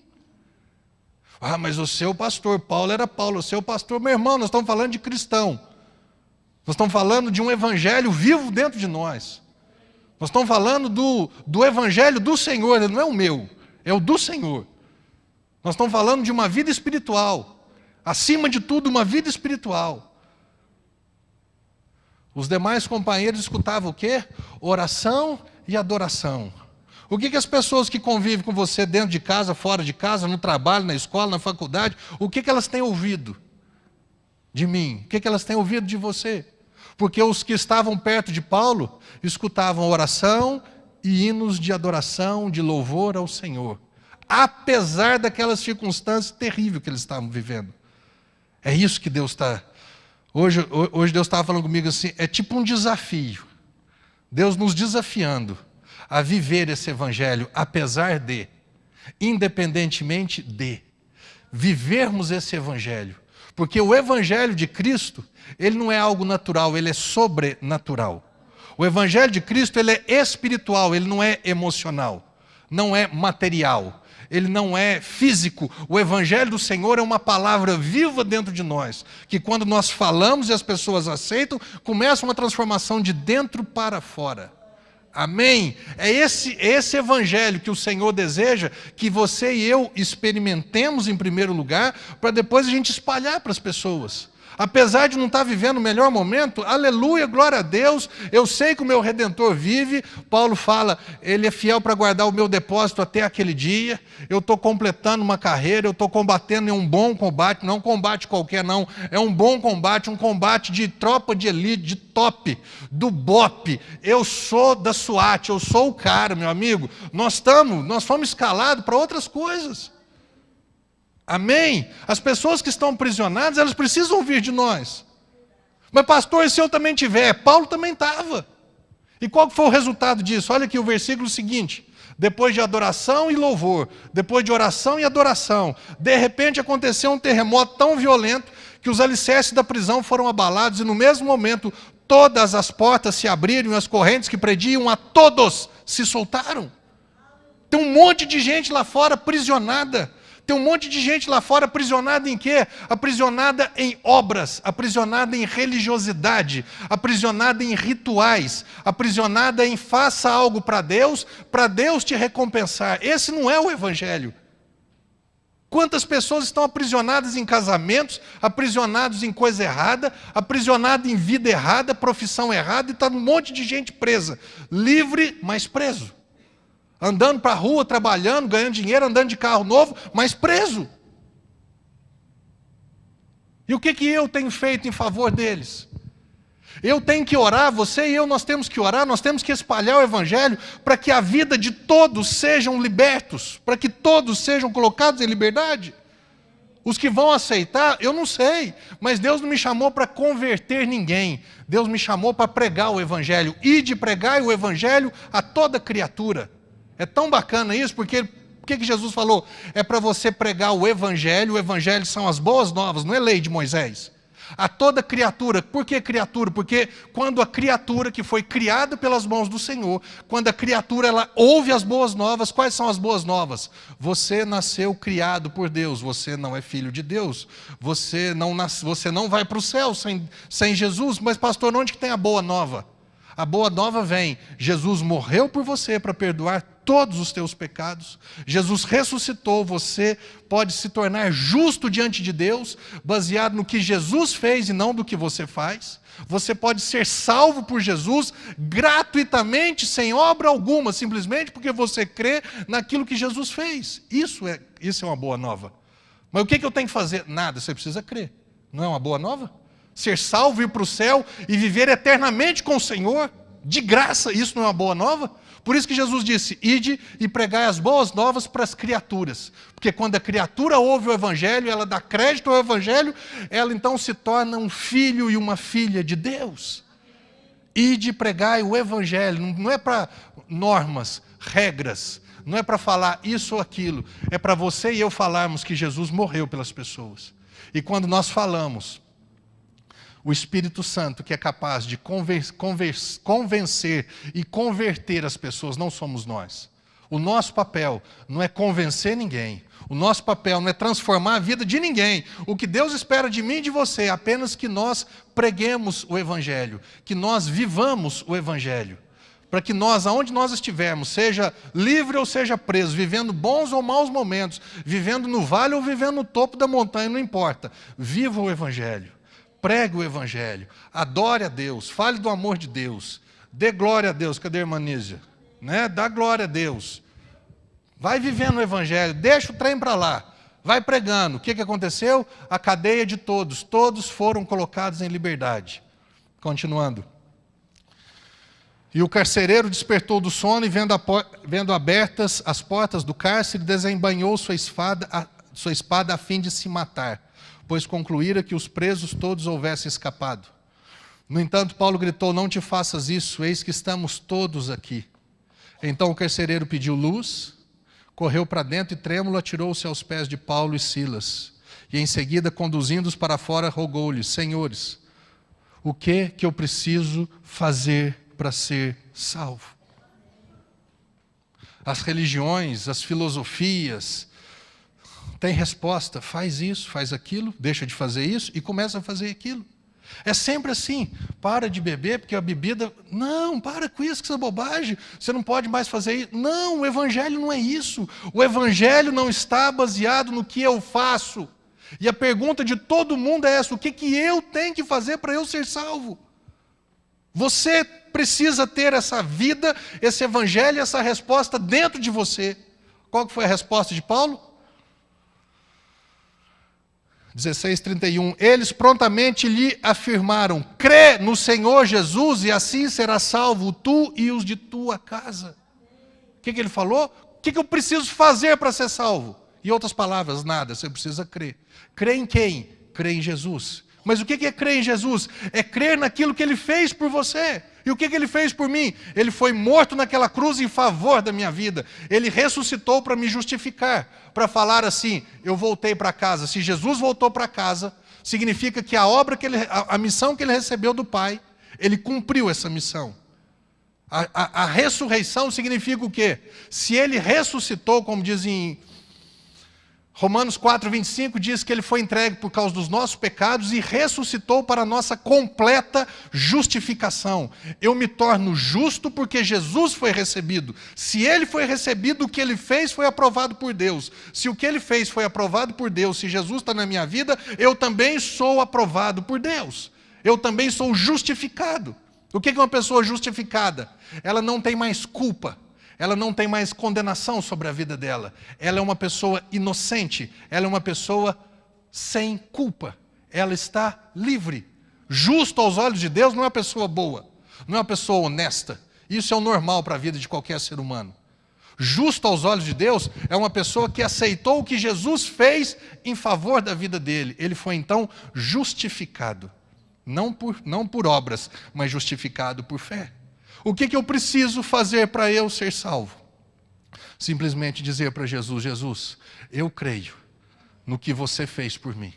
Ah, mas o seu pastor, Paulo era Paulo, o seu pastor, meu irmão, nós estamos falando de cristão. Nós estamos falando de um evangelho vivo dentro de nós. Nós estamos falando do evangelho do Senhor, ele não é o meu, é o do Senhor. Nós estamos falando de uma vida espiritual. Acima de tudo, uma vida espiritual. Os demais companheiros escutavam o quê? Oração e adoração. O que as pessoas que convivem com você dentro de casa, fora de casa, no trabalho, na escola, na faculdade, o que elas têm ouvido de mim? O que elas têm ouvido de você? Porque os que estavam perto de Paulo escutavam oração e hinos de adoração, de louvor ao Senhor. Apesar daquelas circunstâncias terríveis que eles estavam vivendo. É isso que Deus está... Hoje Deus estava falando comigo assim, é tipo um desafio. Deus nos desafiando a viver esse evangelho, apesar de, independentemente de, vivermos esse evangelho. Porque o evangelho de Cristo, ele não é algo natural, ele é sobrenatural. O evangelho de Cristo, ele é espiritual, ele não é emocional, não é material. Ele não é físico. O evangelho do Senhor é uma palavra viva dentro de nós, que quando nós falamos e as pessoas aceitam, começa uma transformação de dentro para fora. Amém? É esse evangelho que o Senhor deseja que você e eu experimentemos em primeiro lugar, para depois a gente espalhar para as pessoas. Apesar de não estar vivendo o melhor momento, aleluia, glória a Deus, eu sei que o meu Redentor vive. Paulo fala, ele é fiel para guardar o meu depósito até aquele dia. Eu estou completando uma carreira, eu estou combatendo em um bom combate, não um combate qualquer não, é um bom combate, um combate de tropa de elite, de top, do BOP. Eu sou da SWAT, eu sou o cara, meu amigo. Nós fomos escalados para outras coisas. Amém? As pessoas que estão aprisionadas, elas precisam ouvir de nós. Mas pastor, e se eu também tiver? Paulo também estava. E qual foi o resultado disso? Olha aqui o versículo seguinte. Depois de adoração e louvor, depois de oração e adoração, de repente aconteceu um terremoto tão violento que os alicerces da prisão foram abalados e no mesmo momento todas as portas se abriram e as correntes que prendiam a todos se soltaram. Tem um monte de gente lá fora aprisionada. Tem um monte de gente lá fora aprisionada em quê? Aprisionada em obras, aprisionada em religiosidade, aprisionada em rituais, aprisionada em faça algo para Deus te recompensar. Esse não é o evangelho. Quantas pessoas estão aprisionadas em casamentos, aprisionados em coisa errada, aprisionadas em vida errada, profissão errada, e está um monte de gente presa, livre, mas preso. Andando para a rua, trabalhando, ganhando dinheiro, andando de carro novo, mas preso. E o que eu tenho feito em favor deles? Eu tenho que orar, você e eu, nós temos que orar, nós temos que espalhar o evangelho para que a vida de todos sejam libertos, para que todos sejam colocados em liberdade. Os que vão aceitar, eu não sei, mas Deus não me chamou para converter ninguém. Deus me chamou para pregar o evangelho, e de pregar o evangelho a toda criatura. É tão bacana isso, porque o que Jesus falou? É para você pregar o evangelho são as boas novas, não é lei de Moisés. A toda criatura. Por que criatura? Porque quando a criatura que foi criada pelas mãos do Senhor, quando a criatura ela ouve as boas novas, quais são as boas novas? Você nasceu criado por Deus, você não é filho de Deus, você não vai para o céu sem Jesus. Mas pastor, onde que tem a boa nova? A boa nova vem, Jesus morreu por você para perdoar todos os teus pecados, Jesus ressuscitou, você pode se tornar justo diante de Deus, baseado no que Jesus fez e não do que você faz. Você pode ser salvo por Jesus gratuitamente, sem obra alguma, simplesmente porque você crê naquilo que Jesus fez. Isso é uma boa nova. Mas o que eu tenho que fazer? Nada, você precisa crer. Não é uma boa nova? Ser salvo, ir para o céu e viver eternamente com o Senhor, de graça, isso não é uma boa nova? Por isso que Jesus disse, ide e pregai as boas novas para as criaturas. Porque quando a criatura ouve o evangelho, ela dá crédito ao evangelho, ela então se torna um filho e uma filha de Deus. Ide e pregai o evangelho, não é para normas, regras, não é para falar isso ou aquilo, é para você e eu falarmos que Jesus morreu pelas pessoas. E quando nós falamos, o Espírito Santo, que é capaz de convencer e converter as pessoas, não somos nós. O nosso papel não é convencer ninguém. O nosso papel não é transformar a vida de ninguém. O que Deus espera de mim e de você é apenas que nós preguemos o Evangelho, que nós vivamos o Evangelho. Para que nós, aonde nós estivermos, seja livre ou seja preso, vivendo bons ou maus momentos, vivendo no vale ou vivendo no topo da montanha, não importa. Viva o Evangelho. Pregue o evangelho, adore a Deus, fale do amor de Deus, dê glória a Deus. Cadê a irmã Nízia? Dá glória a Deus. Vai vivendo o evangelho, deixa o trem para lá, vai pregando. O que aconteceu? A cadeia de todos foram colocados em liberdade. Continuando. E o carcereiro despertou do sono e vendo abertas as portas do cárcere, desembainhou sua espada a fim de se matar, pois concluíra que os presos todos houvessem escapado. No entanto, Paulo gritou, não te faças isso, eis que estamos todos aqui. Então o carcereiro pediu luz, correu para dentro e trêmulo atirou-se aos pés de Paulo e Silas. E em seguida, conduzindo-os para fora, rogou-lhes: Senhores, o que eu preciso fazer para ser salvo? As religiões, as filosofias têm resposta: faz isso, faz aquilo, deixa de fazer isso e começa a fazer aquilo. É sempre assim: para de beber porque a bebida... Não, para com isso, que isso é bobagem, você não pode mais fazer isso. Não, o Evangelho não é isso. O Evangelho não está baseado no que eu faço. E a pergunta de todo mundo é essa: o que eu tenho que fazer para eu ser salvo? Você precisa ter essa vida, esse Evangelho, essa resposta dentro de você. Qual que foi a resposta de Paulo? 16:31, eles prontamente lhe afirmaram: crê no Senhor Jesus e assim serás salvo tu e os de tua casa. O que ele falou? O que eu preciso fazer para ser salvo? Em outras palavras, nada, você precisa crer. Crer em quem? Crer em Jesus. Mas o que é crer em Jesus? É crer naquilo que Ele fez por você. E o que Ele fez por mim? Ele foi morto naquela cruz em favor da minha vida. Ele ressuscitou para me justificar, para falar assim: eu voltei para casa. Se Jesus voltou para casa, significa que a missão que Ele recebeu do Pai, Ele cumpriu essa missão. A ressurreição significa o quê? Se Ele ressuscitou, como diz em Romanos 4:25, diz que Ele foi entregue por causa dos nossos pecados e ressuscitou para a nossa completa justificação. Eu me torno justo porque Jesus foi recebido. Se Ele foi recebido, o que Ele fez foi aprovado por Deus. Se o que Ele fez foi aprovado por Deus, se Jesus está na minha vida, eu também sou aprovado por Deus. Eu também sou justificado. O que é uma pessoa justificada? Ela não tem mais culpa. Ela não tem mais condenação sobre a vida dela. Ela é uma pessoa inocente. Ela é uma pessoa sem culpa. Ela está livre. Justo aos olhos de Deus não é uma pessoa boa. Não é uma pessoa honesta. Isso é o normal para a vida de qualquer ser humano. Justo aos olhos de Deus é uma pessoa que aceitou o que Jesus fez em favor da vida dele. Ele foi então justificado. Não por obras, mas justificado por fé. O que eu preciso fazer para eu ser salvo? Simplesmente dizer para Jesus: Jesus, eu creio no que você fez por mim.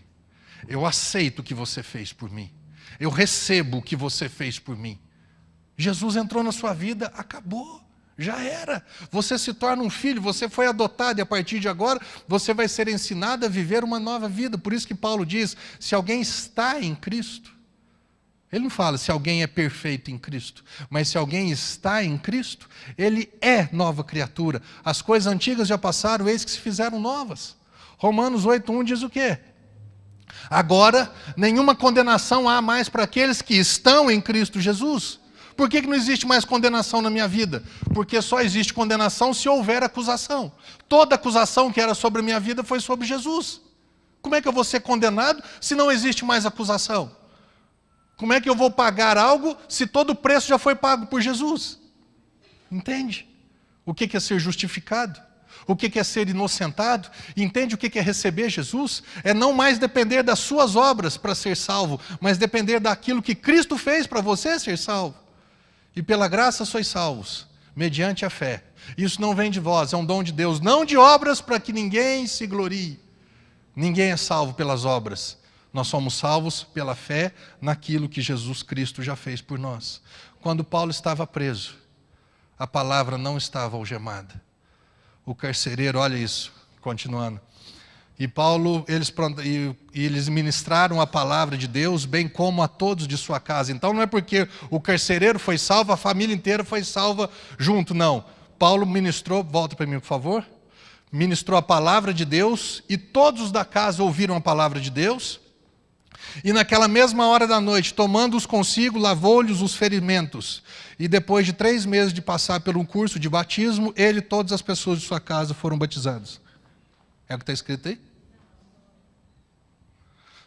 Eu aceito o que você fez por mim. Eu recebo o que você fez por mim. Jesus entrou na sua vida, acabou. Já era. Você se torna um filho, você foi adotado e a partir de agora você vai ser ensinado a viver uma nova vida. Por isso que Paulo diz: se alguém está em Cristo, ele não fala se alguém é perfeito em Cristo, mas se alguém está em Cristo, ele é nova criatura. As coisas antigas já passaram, eis que se fizeram novas. Romanos 8:1 diz o quê? Agora, nenhuma condenação há mais para aqueles que estão em Cristo Jesus. Por que não existe mais condenação na minha vida? Porque só existe condenação se houver acusação. Toda acusação que era sobre a minha vida foi sobre Jesus. Como é que eu vou ser condenado se não existe mais acusação? Como é que eu vou pagar algo se todo o preço já foi pago por Jesus? Entende? O que é ser justificado? O que é ser inocentado? Entende o que é receber Jesus? É não mais depender das suas obras para ser salvo, mas depender daquilo que Cristo fez para você ser salvo. E pela graça sois salvos, mediante a fé. Isso não vem de vós, é um dom de Deus, não de obras para que ninguém se glorie. Ninguém é salvo pelas obras. Nós somos salvos pela fé naquilo que Jesus Cristo já fez por nós. Quando Paulo estava preso, a palavra não estava algemada. O carcereiro, olha isso, continuando. E Paulo, eles ministraram a palavra de Deus, bem como a todos de sua casa. Então não é porque o carcereiro foi salvo, a família inteira foi salva junto, não. Paulo ministrou, volta para mim por favor, ministrou a palavra de Deus e todos da casa ouviram a palavra de Deus. E naquela mesma hora da noite, tomando-os consigo, lavou-lhes os ferimentos. E depois de 3 meses de passar por um curso de batismo, ele e todas as pessoas de sua casa foram batizados. É o que está escrito aí?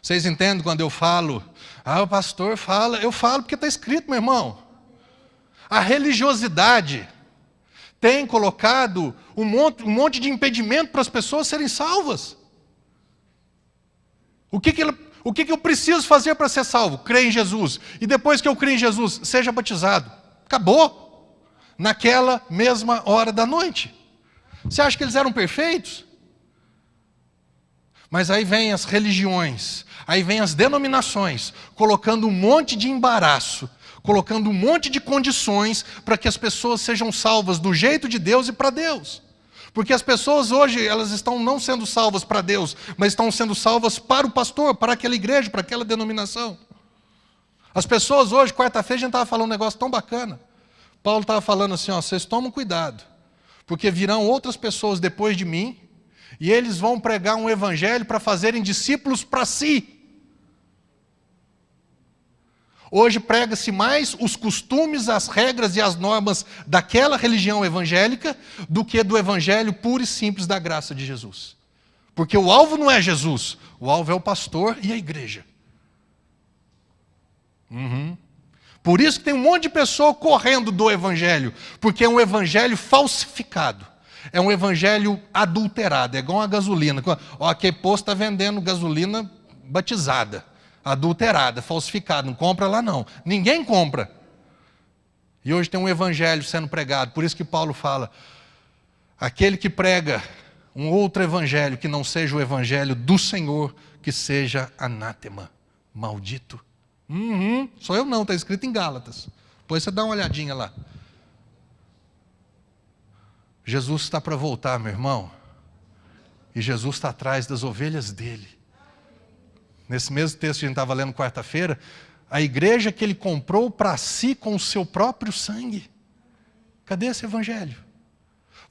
Vocês entendem quando eu falo? O pastor fala. Eu falo porque está escrito, meu irmão. A religiosidade tem colocado um monte de impedimento para as pessoas serem salvas. O que eu preciso fazer para ser salvo? Crer em Jesus. E depois que eu creio em Jesus, seja batizado. Acabou. Naquela mesma hora da noite. Você acha que eles eram perfeitos? Mas aí vem as religiões, aí vem as denominações, colocando um monte de embaraço, colocando um monte de condições para que as pessoas sejam salvas do jeito de Deus e para Deus. Porque as pessoas hoje, elas estão não sendo salvas para Deus, mas estão sendo salvas para o pastor, para aquela igreja, para aquela denominação. As pessoas hoje, quarta-feira, a gente estava falando um negócio tão bacana. Paulo estava falando assim, ó, vocês tomam cuidado, porque virão outras pessoas depois de mim, e eles vão pregar um evangelho para fazerem discípulos para si. Hoje prega-se mais os costumes, as regras e as normas daquela religião evangélica do que do evangelho puro e simples da graça de Jesus. Porque o alvo não é Jesus, o alvo é o pastor e a igreja. Por isso que tem um monte de pessoa correndo do evangelho, porque é um evangelho falsificado. É um evangelho adulterado, é igual a gasolina. Ó, aquele posto está vendendo gasolina batizada, adulterada, falsificada. Não compra lá não. Ninguém compra. E hoje tem um evangelho sendo pregado. Por isso que Paulo fala, aquele que prega um outro evangelho que não seja o evangelho do Senhor, que seja anátema, maldito. Sou eu não, está escrito em Gálatas. Depois você dá uma olhadinha lá. Jesus está para voltar, meu irmão. E Jesus está atrás das ovelhas dele. Nesse mesmo texto que a gente estava lendo quarta-feira, a igreja que ele comprou para si com o seu próprio sangue. Cadê esse evangelho?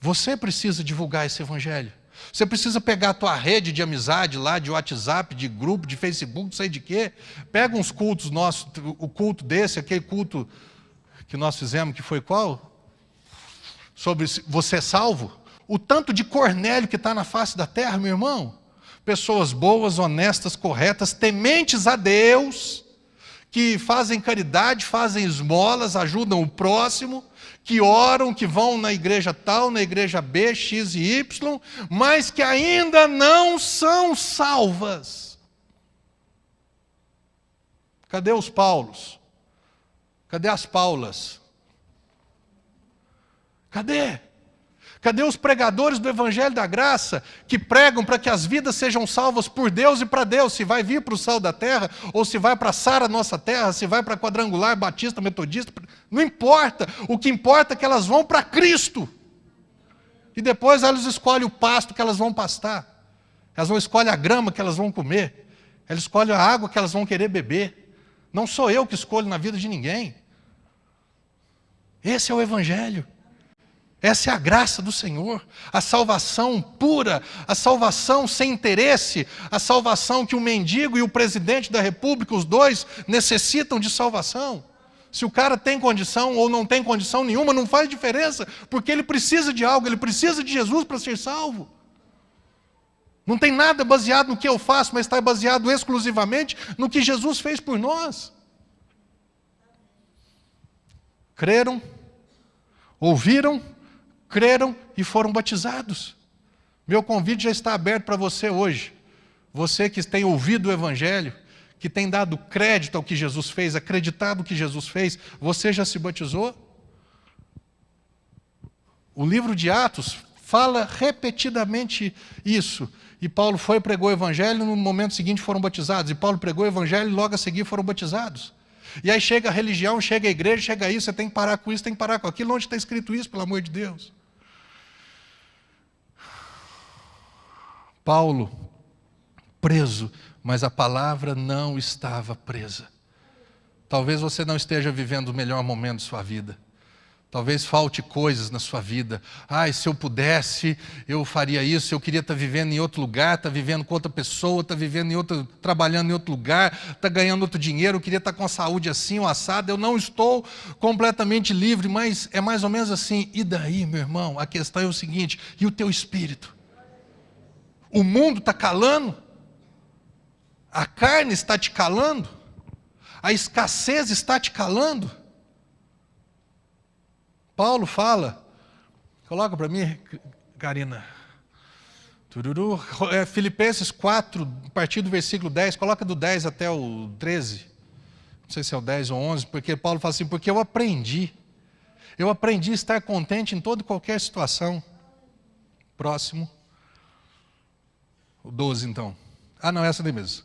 Você precisa divulgar esse evangelho. Você precisa pegar a tua rede de amizade lá, de WhatsApp, de grupo, de Facebook, não sei de quê. Pega uns cultos nossos, o culto desse, aquele culto que nós fizemos, que foi qual? Sobre você salvo. O tanto de Cornélio que está na face da terra, meu irmão. Pessoas boas, honestas, corretas, tementes a Deus, que fazem caridade, fazem esmolas, ajudam o próximo, que oram, que vão na igreja tal, na igreja B, X e Y, mas que ainda não são salvas. Cadê os Paulos? Cadê as Paulas? Cadê? Cadê os pregadores do Evangelho da Graça que pregam para que as vidas sejam salvas por Deus e para Deus? Se vai vir para o sal da terra, ou se vai para Sara Nossa Terra, se vai para Quadrangular, Batista, Metodista, não importa. O que importa é que elas vão para Cristo. E depois elas escolhem o pasto que elas vão pastar. Elas não escolhem a grama que elas vão comer. Elas escolhem a água que elas vão querer beber. Não sou eu que escolho na vida de ninguém. Esse é o Evangelho. Essa é a graça do Senhor, a salvação pura, a salvação sem interesse, a salvação que o mendigo e o presidente da república, os dois, necessitam de salvação. Se o cara tem condição ou não tem condição nenhuma, não faz diferença, porque ele precisa de algo, ele precisa de Jesus para ser salvo. Não tem nada baseado no que eu faço, mas está baseado exclusivamente no que Jesus fez por nós. Creram, ouviram, creram e foram batizados. Meu convite já está aberto para você hoje. Você que tem ouvido o Evangelho, que tem dado crédito ao que Jesus fez, acreditado no que Jesus fez, você já se batizou? O livro de Atos fala repetidamente isso. E Paulo foi e pregou o Evangelho, no momento seguinte foram batizados. E Paulo pregou o Evangelho e logo a seguir foram batizados. E aí chega a religião, chega a igreja, chega isso, você tem que parar com isso, tem que parar com aquilo. Onde está escrito isso, pelo amor de Deus? Paulo, preso, mas a palavra não estava presa. Talvez você não esteja vivendo o melhor momento de sua vida. Talvez falte coisas na sua vida. Se eu pudesse, eu faria isso. Eu queria estar vivendo em outro lugar, estar vivendo com outra pessoa, estar vivendo em outro, trabalhando em outro lugar, estar ganhando outro dinheiro. Eu queria estar com a saúde assim ou assada. Eu não estou completamente livre, mas é mais ou menos assim. E daí, meu irmão? A questão é o seguinte: e o teu espírito? O mundo está calando? A carne está te calando? A escassez está te calando? Paulo fala, coloca para mim, Karina, Filipenses 4, a partir do versículo 10, coloca do 10 até o 13, não sei se é o 10 ou 11, porque Paulo fala assim, porque eu aprendi a estar contente em toda e qualquer situação. Próximo, o 12 então. Ah, não, essa daí mesmo.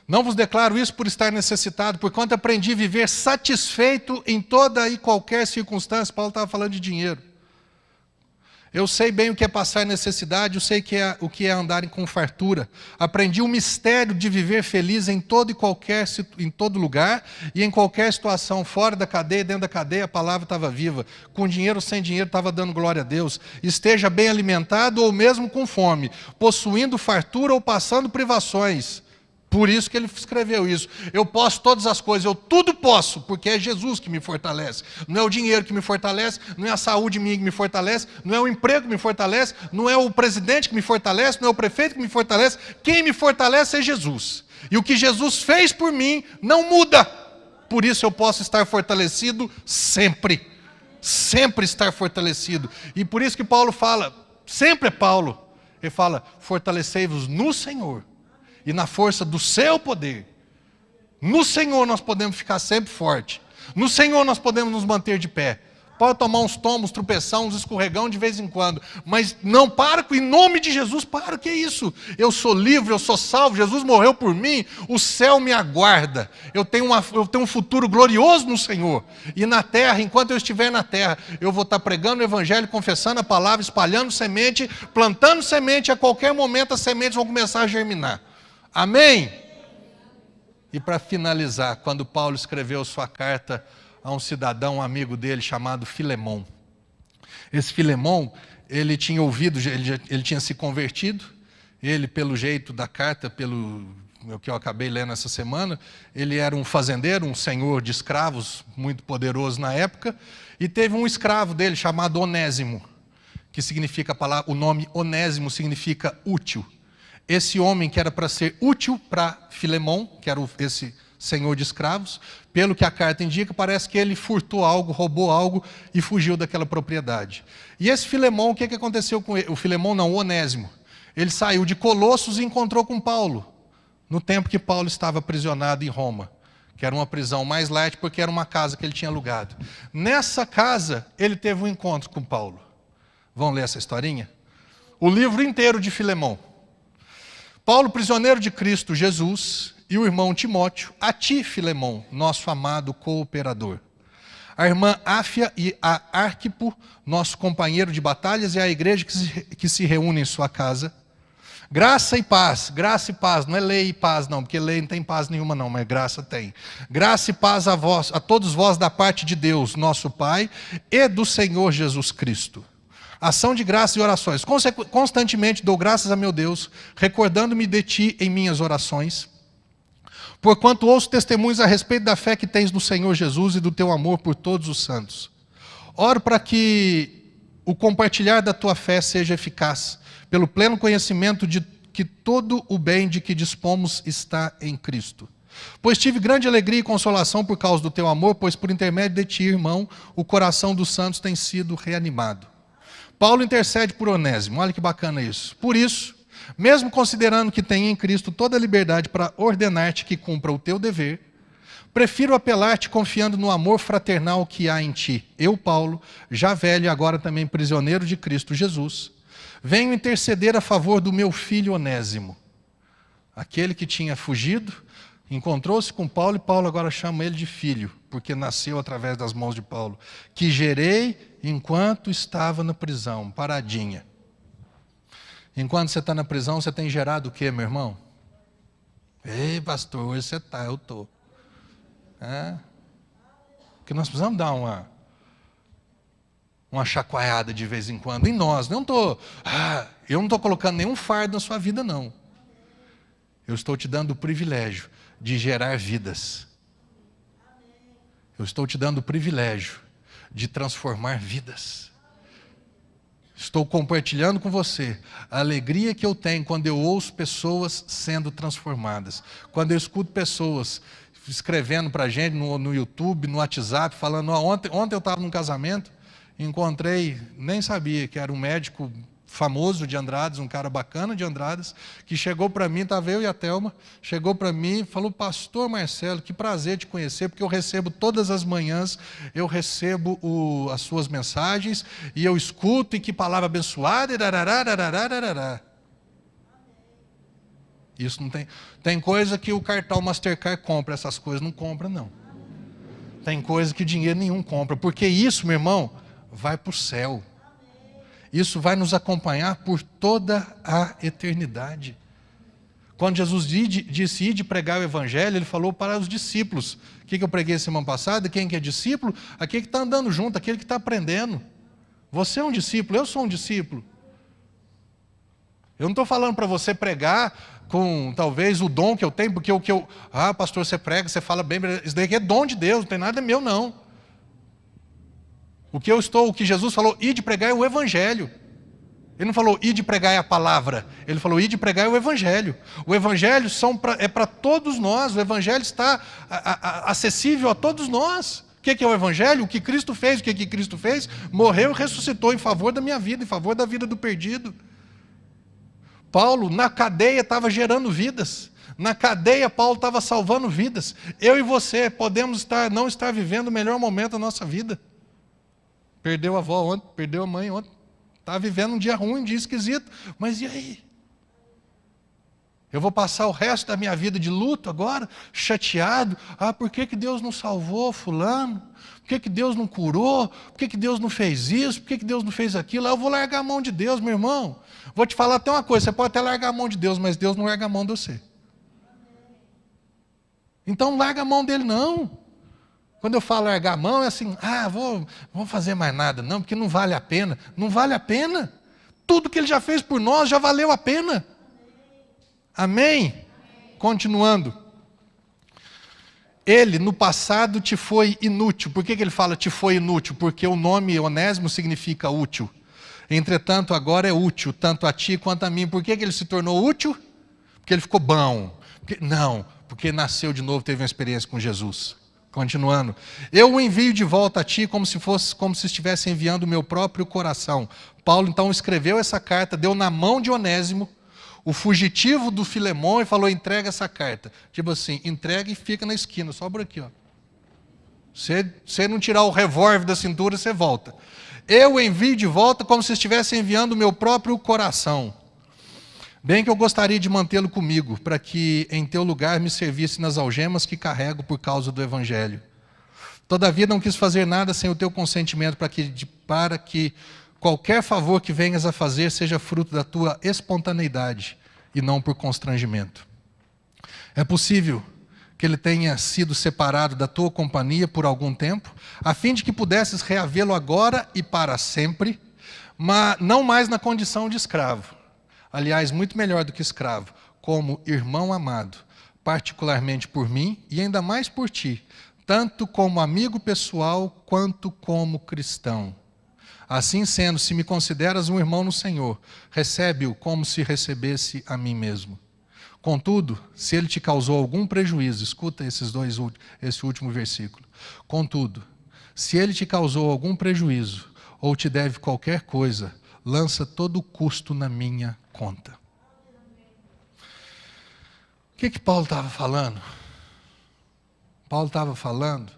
Não vos declaro isso por estar necessitado, porquanto aprendi a viver satisfeito em toda e qualquer circunstância. Paulo estava falando de dinheiro. Eu sei bem o que é passar necessidade, eu sei o que é andar com fartura. Aprendi o mistério de viver feliz em em todo lugar e em qualquer situação, fora da cadeia, dentro da cadeia, a palavra estava viva. Com dinheiro ou sem dinheiro, estava dando glória a Deus. Esteja bem alimentado ou mesmo com fome, possuindo fartura ou passando privações. Por isso que ele escreveu isso. Eu posso todas as coisas, eu tudo posso, porque é Jesus que me fortalece. Não é o dinheiro que me fortalece, não é a saúde minha que me fortalece, não é o emprego que me fortalece, não é o presidente que me fortalece, não é o prefeito que me fortalece. Quem me fortalece é Jesus. E o que Jesus fez por mim não muda. Por isso eu posso estar fortalecido sempre. Sempre estar fortalecido. E por isso que Paulo fala, sempre é Paulo, ele fala, fortalecei-vos no Senhor. E na força do seu poder. No Senhor nós podemos ficar sempre forte. No Senhor nós podemos nos manter de pé. Pode tomar uns tombos, tropeção, uns escorregão de vez em quando. Mas não para, em nome de Jesus, para, que é isso? Eu sou livre, eu sou salvo, Jesus morreu por mim, o céu me aguarda. Eu tenho um futuro glorioso no Senhor. E na terra, enquanto eu estiver na terra, eu vou estar pregando o evangelho, confessando a palavra, espalhando semente, plantando semente, a qualquer momento as sementes vão começar a germinar. Amém? E para finalizar, quando Paulo escreveu sua carta a um cidadão, um amigo dele, chamado Filemão. Esse Filemão, ele tinha ouvido, ele tinha se convertido, ele, pelo jeito da carta, pelo que eu acabei lendo essa semana, ele era um fazendeiro, um senhor de escravos, muito poderoso na época, e teve um escravo dele, chamado Onésimo, que significa o nome Onésimo significa útil. Esse homem que era para ser útil para Filemão, que era esse senhor de escravos, pelo que a carta indica, parece que ele furtou algo, roubou algo e fugiu daquela propriedade. E esse Filemão, o que aconteceu com ele? O Filemão não, o Onésimo. Ele saiu de Colossos e encontrou com Paulo, no tempo que Paulo estava aprisionado em Roma, que era uma prisão mais light, porque era uma casa que ele tinha alugado. Nessa casa, ele teve um encontro com Paulo. Vamos ler essa historinha? O livro inteiro de Filemão. Paulo, prisioneiro de Cristo Jesus, e o irmão Timóteo, a ti, Filemão, nosso amado cooperador. A irmã Áfia e a Arquipo, nosso companheiro de batalhas, e a igreja que se reúne em sua casa. Graça e paz, não é lei e paz não, porque lei não tem paz nenhuma não, mas graça tem. Graça e paz a todos vós da parte de Deus, nosso Pai, e do Senhor Jesus Cristo. Ação de graças e orações. Constantemente dou graças a meu Deus, recordando-me de ti em minhas orações, porquanto ouço testemunhos a respeito da fé que tens no Senhor Jesus e do teu amor por todos os santos. Oro para que o compartilhar da tua fé seja eficaz, pelo pleno conhecimento de que todo o bem de que dispomos está em Cristo. Pois tive grande alegria e consolação por causa do teu amor, pois por intermédio de ti, irmão, o coração dos santos tem sido reanimado. Paulo intercede por Onésimo, olha que bacana isso. Por isso, mesmo considerando que tenho em Cristo toda a liberdade para ordenar-te que cumpra o teu dever, prefiro apelar-te confiando no amor fraternal que há em ti. Eu, Paulo, já velho e agora também prisioneiro de Cristo Jesus, venho interceder a favor do meu filho Onésimo. Aquele que tinha fugido, encontrou-se com Paulo e Paulo agora chama ele de filho, porque nasceu através das mãos de Paulo, que gerei enquanto estava na prisão, paradinha. Enquanto você está na prisão, você tem gerado o quê, meu irmão? Ei, pastor, hoje você está, eu estou. Porque nós precisamos dar uma chacoalhada de vez em quando em nós. Eu não estou colocando nenhum fardo na sua vida, não. Eu estou te dando o privilégio de gerar vidas. Eu estou te dando o privilégio de transformar vidas. Estou compartilhando com você a alegria que eu tenho quando eu ouço pessoas sendo transformadas. Quando eu escuto pessoas escrevendo para a gente no YouTube, no WhatsApp, falando, ontem eu estava num casamento, encontrei, nem sabia que era um médico famoso de Andradas, um cara bacana de Andradas, que chegou para mim, estava eu e a Thelma, chegou para mim e falou, pastor Marcelo, que prazer te conhecer, porque eu recebo todas as manhãs, eu recebo as suas mensagens, e eu escuto, e que palavra abençoada, e darará. Isso não tem. Tem coisa que o cartão Mastercard compra, essas coisas não compra, não. Tem coisa que dinheiro nenhum compra, porque isso, meu irmão, vai para o céu. Isso vai nos acompanhar por toda a eternidade. Quando Jesus disse ir de pregar o evangelho, ele falou para os discípulos. O que eu preguei semana passada? Quem que é discípulo? Aquele que está andando junto, aquele que está aprendendo. Você é um discípulo, eu sou um discípulo. Eu não estou falando para você pregar com talvez o dom que eu tenho, porque pastor, você prega, você fala bem, isso daí é dom de Deus, não tem nada meu não. O que Jesus falou, ir de pregar é o evangelho. Ele não falou ir de pregar é a palavra, ele falou ir de pregar é o evangelho. O evangelho é para todos nós, o evangelho está acessível a todos nós. O que é o evangelho? O que Cristo fez, o que Cristo fez? Morreu e ressuscitou em favor da minha vida, em favor da vida do perdido. Paulo, na cadeia, estava gerando vidas. Na cadeia, Paulo estava salvando vidas. Eu e você podemos não estar vivendo o melhor momento da nossa vida. Perdeu a avó ontem, perdeu a mãe ontem. Está vivendo um dia ruim, um dia esquisito. Mas e aí? Eu vou passar o resto da minha vida de luto agora, chateado. Por que Deus não salvou fulano? Por que Deus não curou? Por que Deus não fez isso? Por que Deus não fez aquilo? Eu vou largar a mão de Deus, meu irmão. Vou te falar até uma coisa, você pode até largar a mão de Deus, mas Deus não larga a mão de você. Então não larga a mão dele não. Quando eu falo largar a mão, é assim, vou fazer mais nada, não, porque não vale a pena. Não vale a pena. Tudo que ele já fez por nós já valeu a pena. Amém? Continuando. Ele, no passado, te foi inútil. Por que ele fala te foi inútil? Porque o nome Onésimo significa útil. Entretanto, agora é útil, tanto a ti quanto a mim. Por que ele se tornou útil? Porque ele ficou bom. Porque nasceu de novo, teve uma experiência com Jesus. Continuando. Eu o envio de volta a ti como se estivesse enviando o meu próprio coração. Paulo, então, escreveu essa carta, deu na mão de Onésimo, o fugitivo do Filemon, e falou, entrega essa carta. Tipo assim, entrega e fica na esquina, só por aqui. Você não tirar o revólver da cintura, você volta. Eu envio de volta como se estivesse enviando o meu próprio coração. Bem que eu gostaria de mantê-lo comigo, para que em teu lugar me servisse nas algemas que carrego por causa do Evangelho. Todavia não quis fazer nada sem o teu consentimento, para que qualquer favor que venhas a fazer seja fruto da tua espontaneidade e não por constrangimento. É possível que ele tenha sido separado da tua companhia por algum tempo, a fim de que pudesses reavê-lo agora e para sempre, mas não mais na condição de escravo. Aliás, muito melhor do que escravo, como irmão amado, particularmente por mim e ainda mais por ti, tanto como amigo pessoal quanto como cristão. Assim sendo, se me consideras um irmão no Senhor, recebe-o como se recebesse a mim mesmo. Contudo, se ele te causou algum prejuízo, escuta esse último versículo. Contudo, se ele te causou algum prejuízo ou te deve qualquer coisa, lança todo o custo na minha conta. O que Paulo estava falando? Paulo estava falando,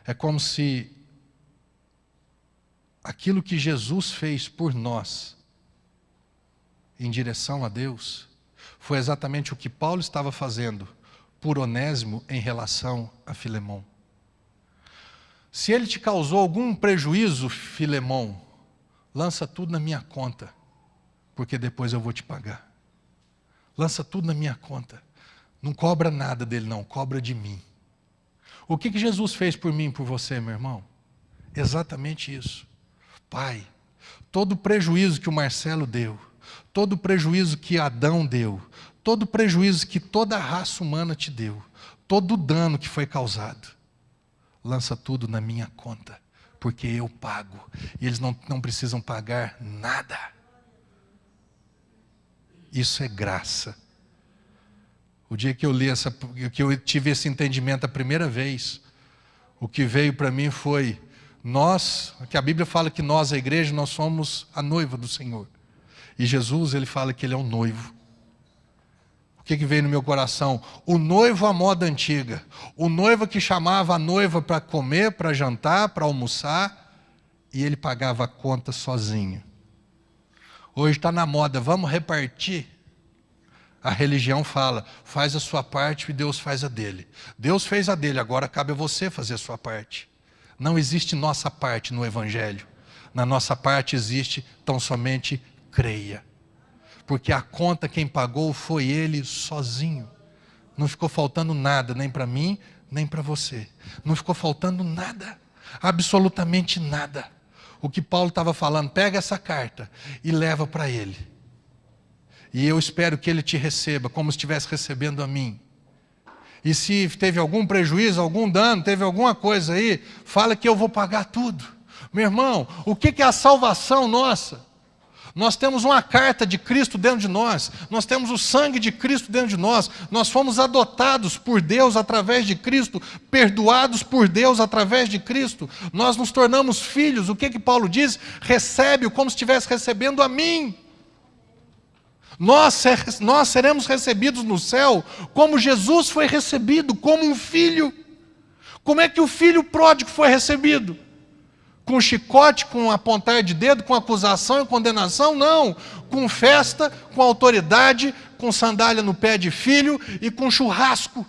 é como se aquilo que Jesus fez por nós, em direção a Deus, foi exatamente o que Paulo estava fazendo por Onésimo em relação a Filemon. Se ele te causou algum prejuízo, Filemon, lança tudo na minha conta, porque depois eu vou te pagar. Lança tudo na minha conta. Não cobra nada dele não, cobra de mim. O que Jesus fez por mim e por você, meu irmão? Exatamente isso. Pai, todo o prejuízo que o Marcelo deu, todo o prejuízo que Adão deu, todo o prejuízo que toda a raça humana te deu, todo o dano que foi causado, lança tudo na minha conta, porque eu pago, e eles não precisam pagar nada. Isso é graça. O dia que que eu tive esse entendimento a primeira vez, o que veio para mim foi, que a Bíblia fala que nós, a igreja, nós somos a noiva do Senhor. E Jesus, ele fala que ele é um noivo. O que veio no meu coração? O noivo à moda antiga. O noivo que chamava a noiva para comer, para jantar, para almoçar, e ele pagava a conta sozinho. Hoje está na moda, vamos repartir. A religião fala, faz a sua parte e Deus faz a dele. Deus fez a dele, agora cabe a você fazer a sua parte. Não existe nossa parte no Evangelho. Na nossa parte existe tão somente creia. Porque a conta quem pagou foi ele sozinho. Não ficou faltando nada, nem para mim, nem para você. Não ficou faltando nada, absolutamente nada. O que Paulo estava falando, pega essa carta e leva para ele. E eu espero que ele te receba como se estivesse recebendo a mim. E se teve algum prejuízo, algum dano, teve alguma coisa aí, fala que eu vou pagar tudo. Meu irmão, o que é a salvação nossa? Nós temos uma carta de Cristo dentro de nós. Nós temos o sangue de Cristo dentro de nós. Nós fomos adotados por Deus através de Cristo, perdoados por Deus através de Cristo. Nós nos tornamos filhos. O que Paulo diz? Recebe-o como se estivesse recebendo a mim. Nós seremos recebidos no céu como Jesus foi recebido, como um filho. Como é que o filho pródigo foi recebido? Com chicote, com apontar de dedo, com acusação e condenação? Não. Com festa, com autoridade, com sandália no pé de filho e com churrasco.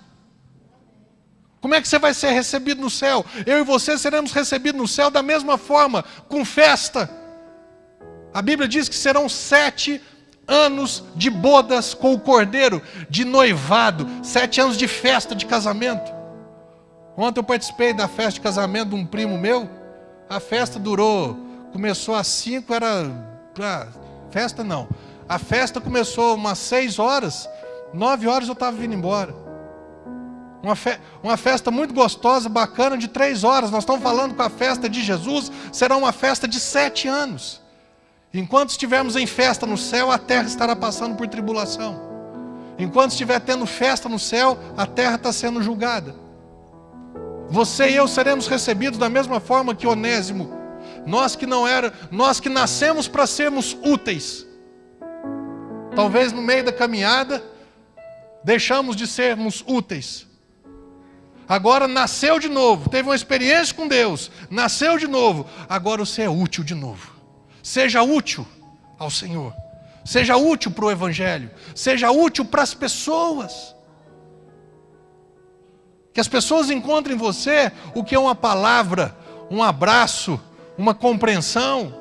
Como é que você vai ser recebido no céu? Eu e você seremos recebidos no céu da mesma forma, com festa. A Bíblia diz que serão 7 anos de bodas com o cordeiro, de noivado, 7 anos de festa de casamento. Ontem eu participei da festa de casamento de um primo meu. A festa começou às 5, a festa começou umas 6 horas, 9 horas eu estava vindo embora. Uma festa muito gostosa, bacana, de 3 horas. Nós estamos falando que a festa de Jesus será uma festa de 7 anos. Enquanto estivermos em festa no céu, a terra estará passando por tribulação. Enquanto estiver tendo festa no céu, a terra está sendo julgada. Você e eu seremos recebidos da mesma forma que Onésimo. Nós que nascemos para sermos úteis. Talvez no meio da caminhada, deixamos de sermos úteis. Agora nasceu de novo, teve uma experiência com Deus, nasceu de novo. Agora você é útil de novo. Seja útil ao Senhor. Seja útil para o Evangelho. Seja útil para as pessoas. Que as pessoas encontrem em você o que é uma palavra, um abraço, uma compreensão.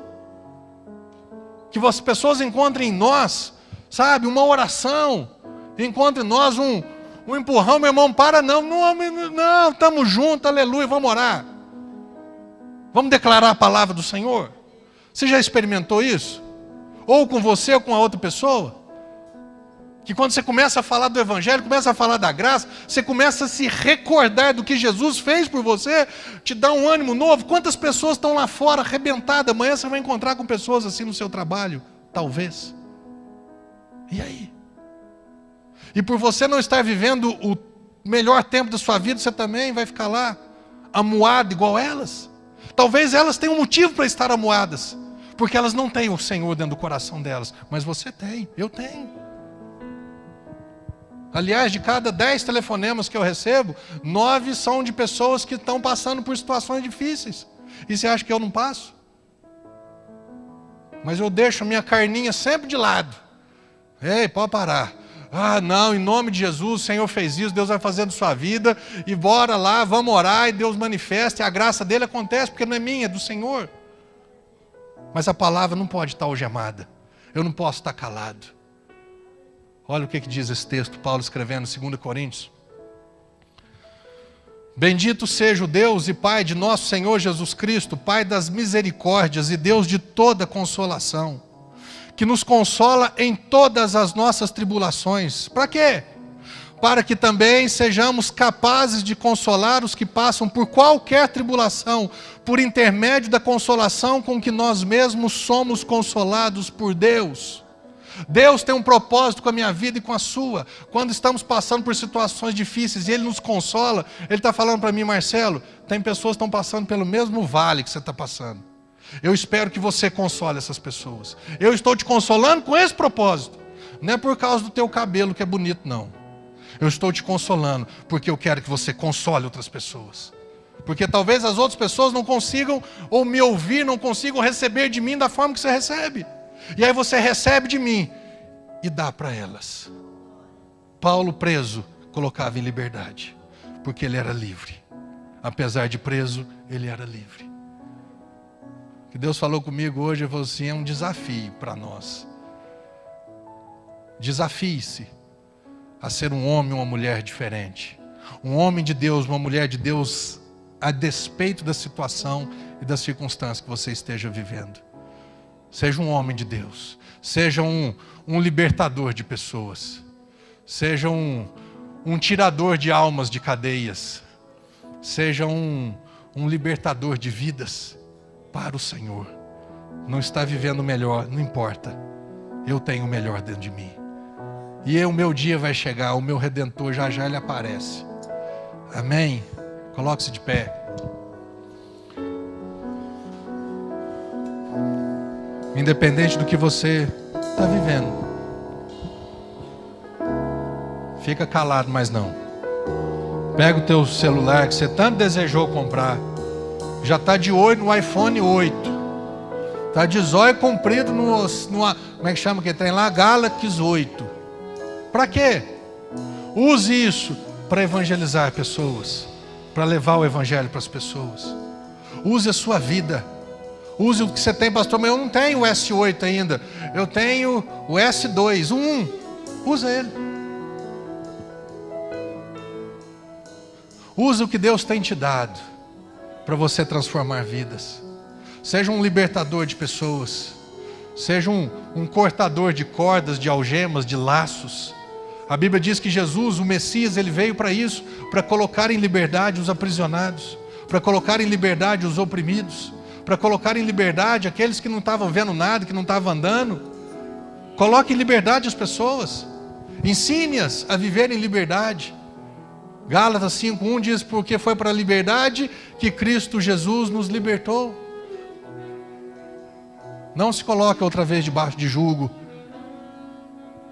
Que as pessoas encontrem em nós, sabe, uma oração. Encontrem em nós um empurrão. Meu irmão, para não, estamos juntos, aleluia, vamos orar. Vamos declarar a palavra do Senhor. Você já experimentou isso? Ou com você ou com a outra pessoa? Que quando você começa a falar do Evangelho, começa a falar da graça, você começa a se recordar do que Jesus fez por você, te dá um ânimo novo. Quantas pessoas estão lá fora arrebentadas? Amanhã você vai encontrar com pessoas assim no seu trabalho, talvez. E aí? E por você não estar vivendo o melhor tempo da sua vida, você também vai ficar lá, amuado igual elas. Talvez elas tenham motivo para estar amuadas, porque elas não têm o Senhor dentro do coração delas. Mas você tem, eu tenho. Aliás, de cada 10 telefonemas que eu recebo, 9 são de pessoas que estão passando por situações difíceis. E você acha que eu não passo? Mas eu deixo a minha carninha sempre de lado. Ei, pode parar. Ah, não, em nome de Jesus, o Senhor fez isso, Deus vai fazer da sua vida, e bora lá, vamos orar, e Deus manifesta, e a graça dele acontece, porque não é minha, é do Senhor. Mas a palavra não pode estar algemada. Eu não posso estar calado. Olha o que diz esse texto, Paulo escrevendo em 2 Coríntios. Bendito seja o Deus e Pai de nosso Senhor Jesus Cristo, Pai das misericórdias e Deus de toda consolação, que nos consola em todas as nossas tribulações. Para quê? Para que também sejamos capazes de consolar os que passam por qualquer tribulação, por intermédio da consolação com que nós mesmos somos consolados por Deus. Deus tem um propósito com a minha vida e com a sua. Quando estamos passando por situações difíceis e Ele nos consola, Ele está falando para mim, Marcelo, tem pessoas que estão passando pelo mesmo vale que você está passando. Eu espero que você console essas pessoas. Eu estou te consolando com esse propósito. Não é por causa do teu cabelo que é bonito, não. Eu estou te consolando porque eu quero que você console outras pessoas. Porque talvez as outras pessoas não consigam ou me ouvir, não consigam receber de mim da forma que você recebe. E aí você recebe de mim e dá para elas. Paulo preso colocava em liberdade, porque ele era livre. Apesar de preso, ele era livre. O que Deus falou comigo hoje, ele falou assim, é um desafio para nós. Desafie-se a ser um homem ou uma mulher diferente. Um homem de Deus, uma mulher de Deus, a despeito da situação e das circunstâncias que você esteja vivendo. Seja um homem de Deus. Seja um libertador de pessoas. Seja um tirador de almas de cadeias. Seja um libertador de vidas para o Senhor. Não está vivendo melhor, não importa. Eu tenho o melhor dentro de mim. E o meu dia vai chegar, o meu Redentor já já ele aparece. Amém? Coloque-se de pé. Independente do que você está vivendo. Fica calado, mas não. Pega o teu celular que você tanto desejou comprar. Já está de olho no iPhone 8. Está de zóio comprido no como é que chama que tem lá? Galaxy 8. Para quê? Use isso para evangelizar pessoas. Para levar o evangelho para as pessoas. Use a sua vida. Use o que você tem, pastor, mas eu não tenho o S8 ainda. Eu tenho o S2, o 1. Usa ele. Usa o que Deus tem te dado para você transformar vidas. Seja um libertador de pessoas. Seja um cortador de cordas, de algemas, de laços. A Bíblia diz que Jesus, o Messias, ele veio para isso, para colocar em liberdade os aprisionados, para colocar em liberdade os oprimidos, para colocar em liberdade aqueles que não estavam vendo nada, que não estavam andando. Coloque em liberdade as pessoas. Ensine-as a viver em liberdade. Gálatas 5:1 diz, porque foi para a liberdade que Cristo Jesus nos libertou. Não se coloque outra vez debaixo de jugo.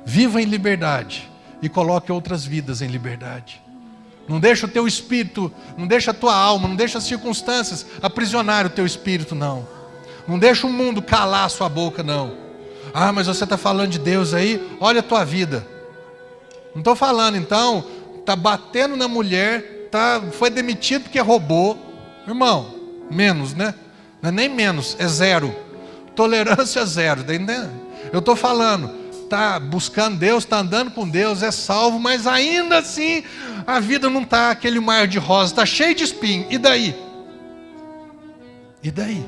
Viva em liberdade e coloque outras vidas em liberdade. Não deixa o teu espírito, não deixa a tua alma, não deixa as circunstâncias aprisionar o teu espírito, não. Não deixa o mundo calar a sua boca, não. Ah, mas você está falando de Deus aí, olha a tua vida. Não estou falando, então, está batendo na mulher, foi demitido porque roubou. Irmão, menos, né? Não é nem menos, é zero. Tolerância zero, tá entendendo? Eu estou falando, está buscando Deus, está andando com Deus, é salvo, mas ainda assim a vida não está aquele mar de rosa, está cheio de espinho. E daí? E daí?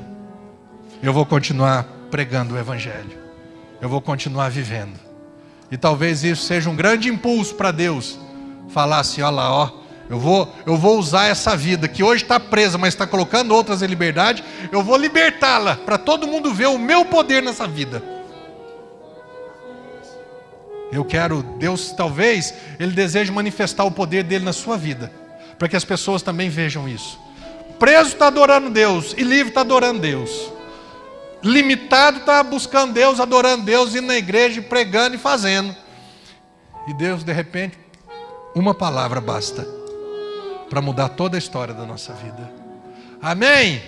Eu vou continuar pregando o Evangelho. Eu vou continuar vivendo. E talvez isso seja um grande impulso para Deus. Falar assim, olha lá, ó, eu vou usar essa vida que hoje está presa, mas está colocando outras em liberdade. Eu vou libertá-la para todo mundo ver o meu poder nessa vida. Eu quero, Deus talvez, Ele deseje manifestar o poder dEle na sua vida, para que as pessoas também vejam isso. Preso está adorando Deus, e livre está adorando Deus. Limitado está buscando Deus, adorando Deus, indo na igreja, pregando e fazendo. E Deus, de repente, uma palavra basta para mudar toda a história da nossa vida. Amém?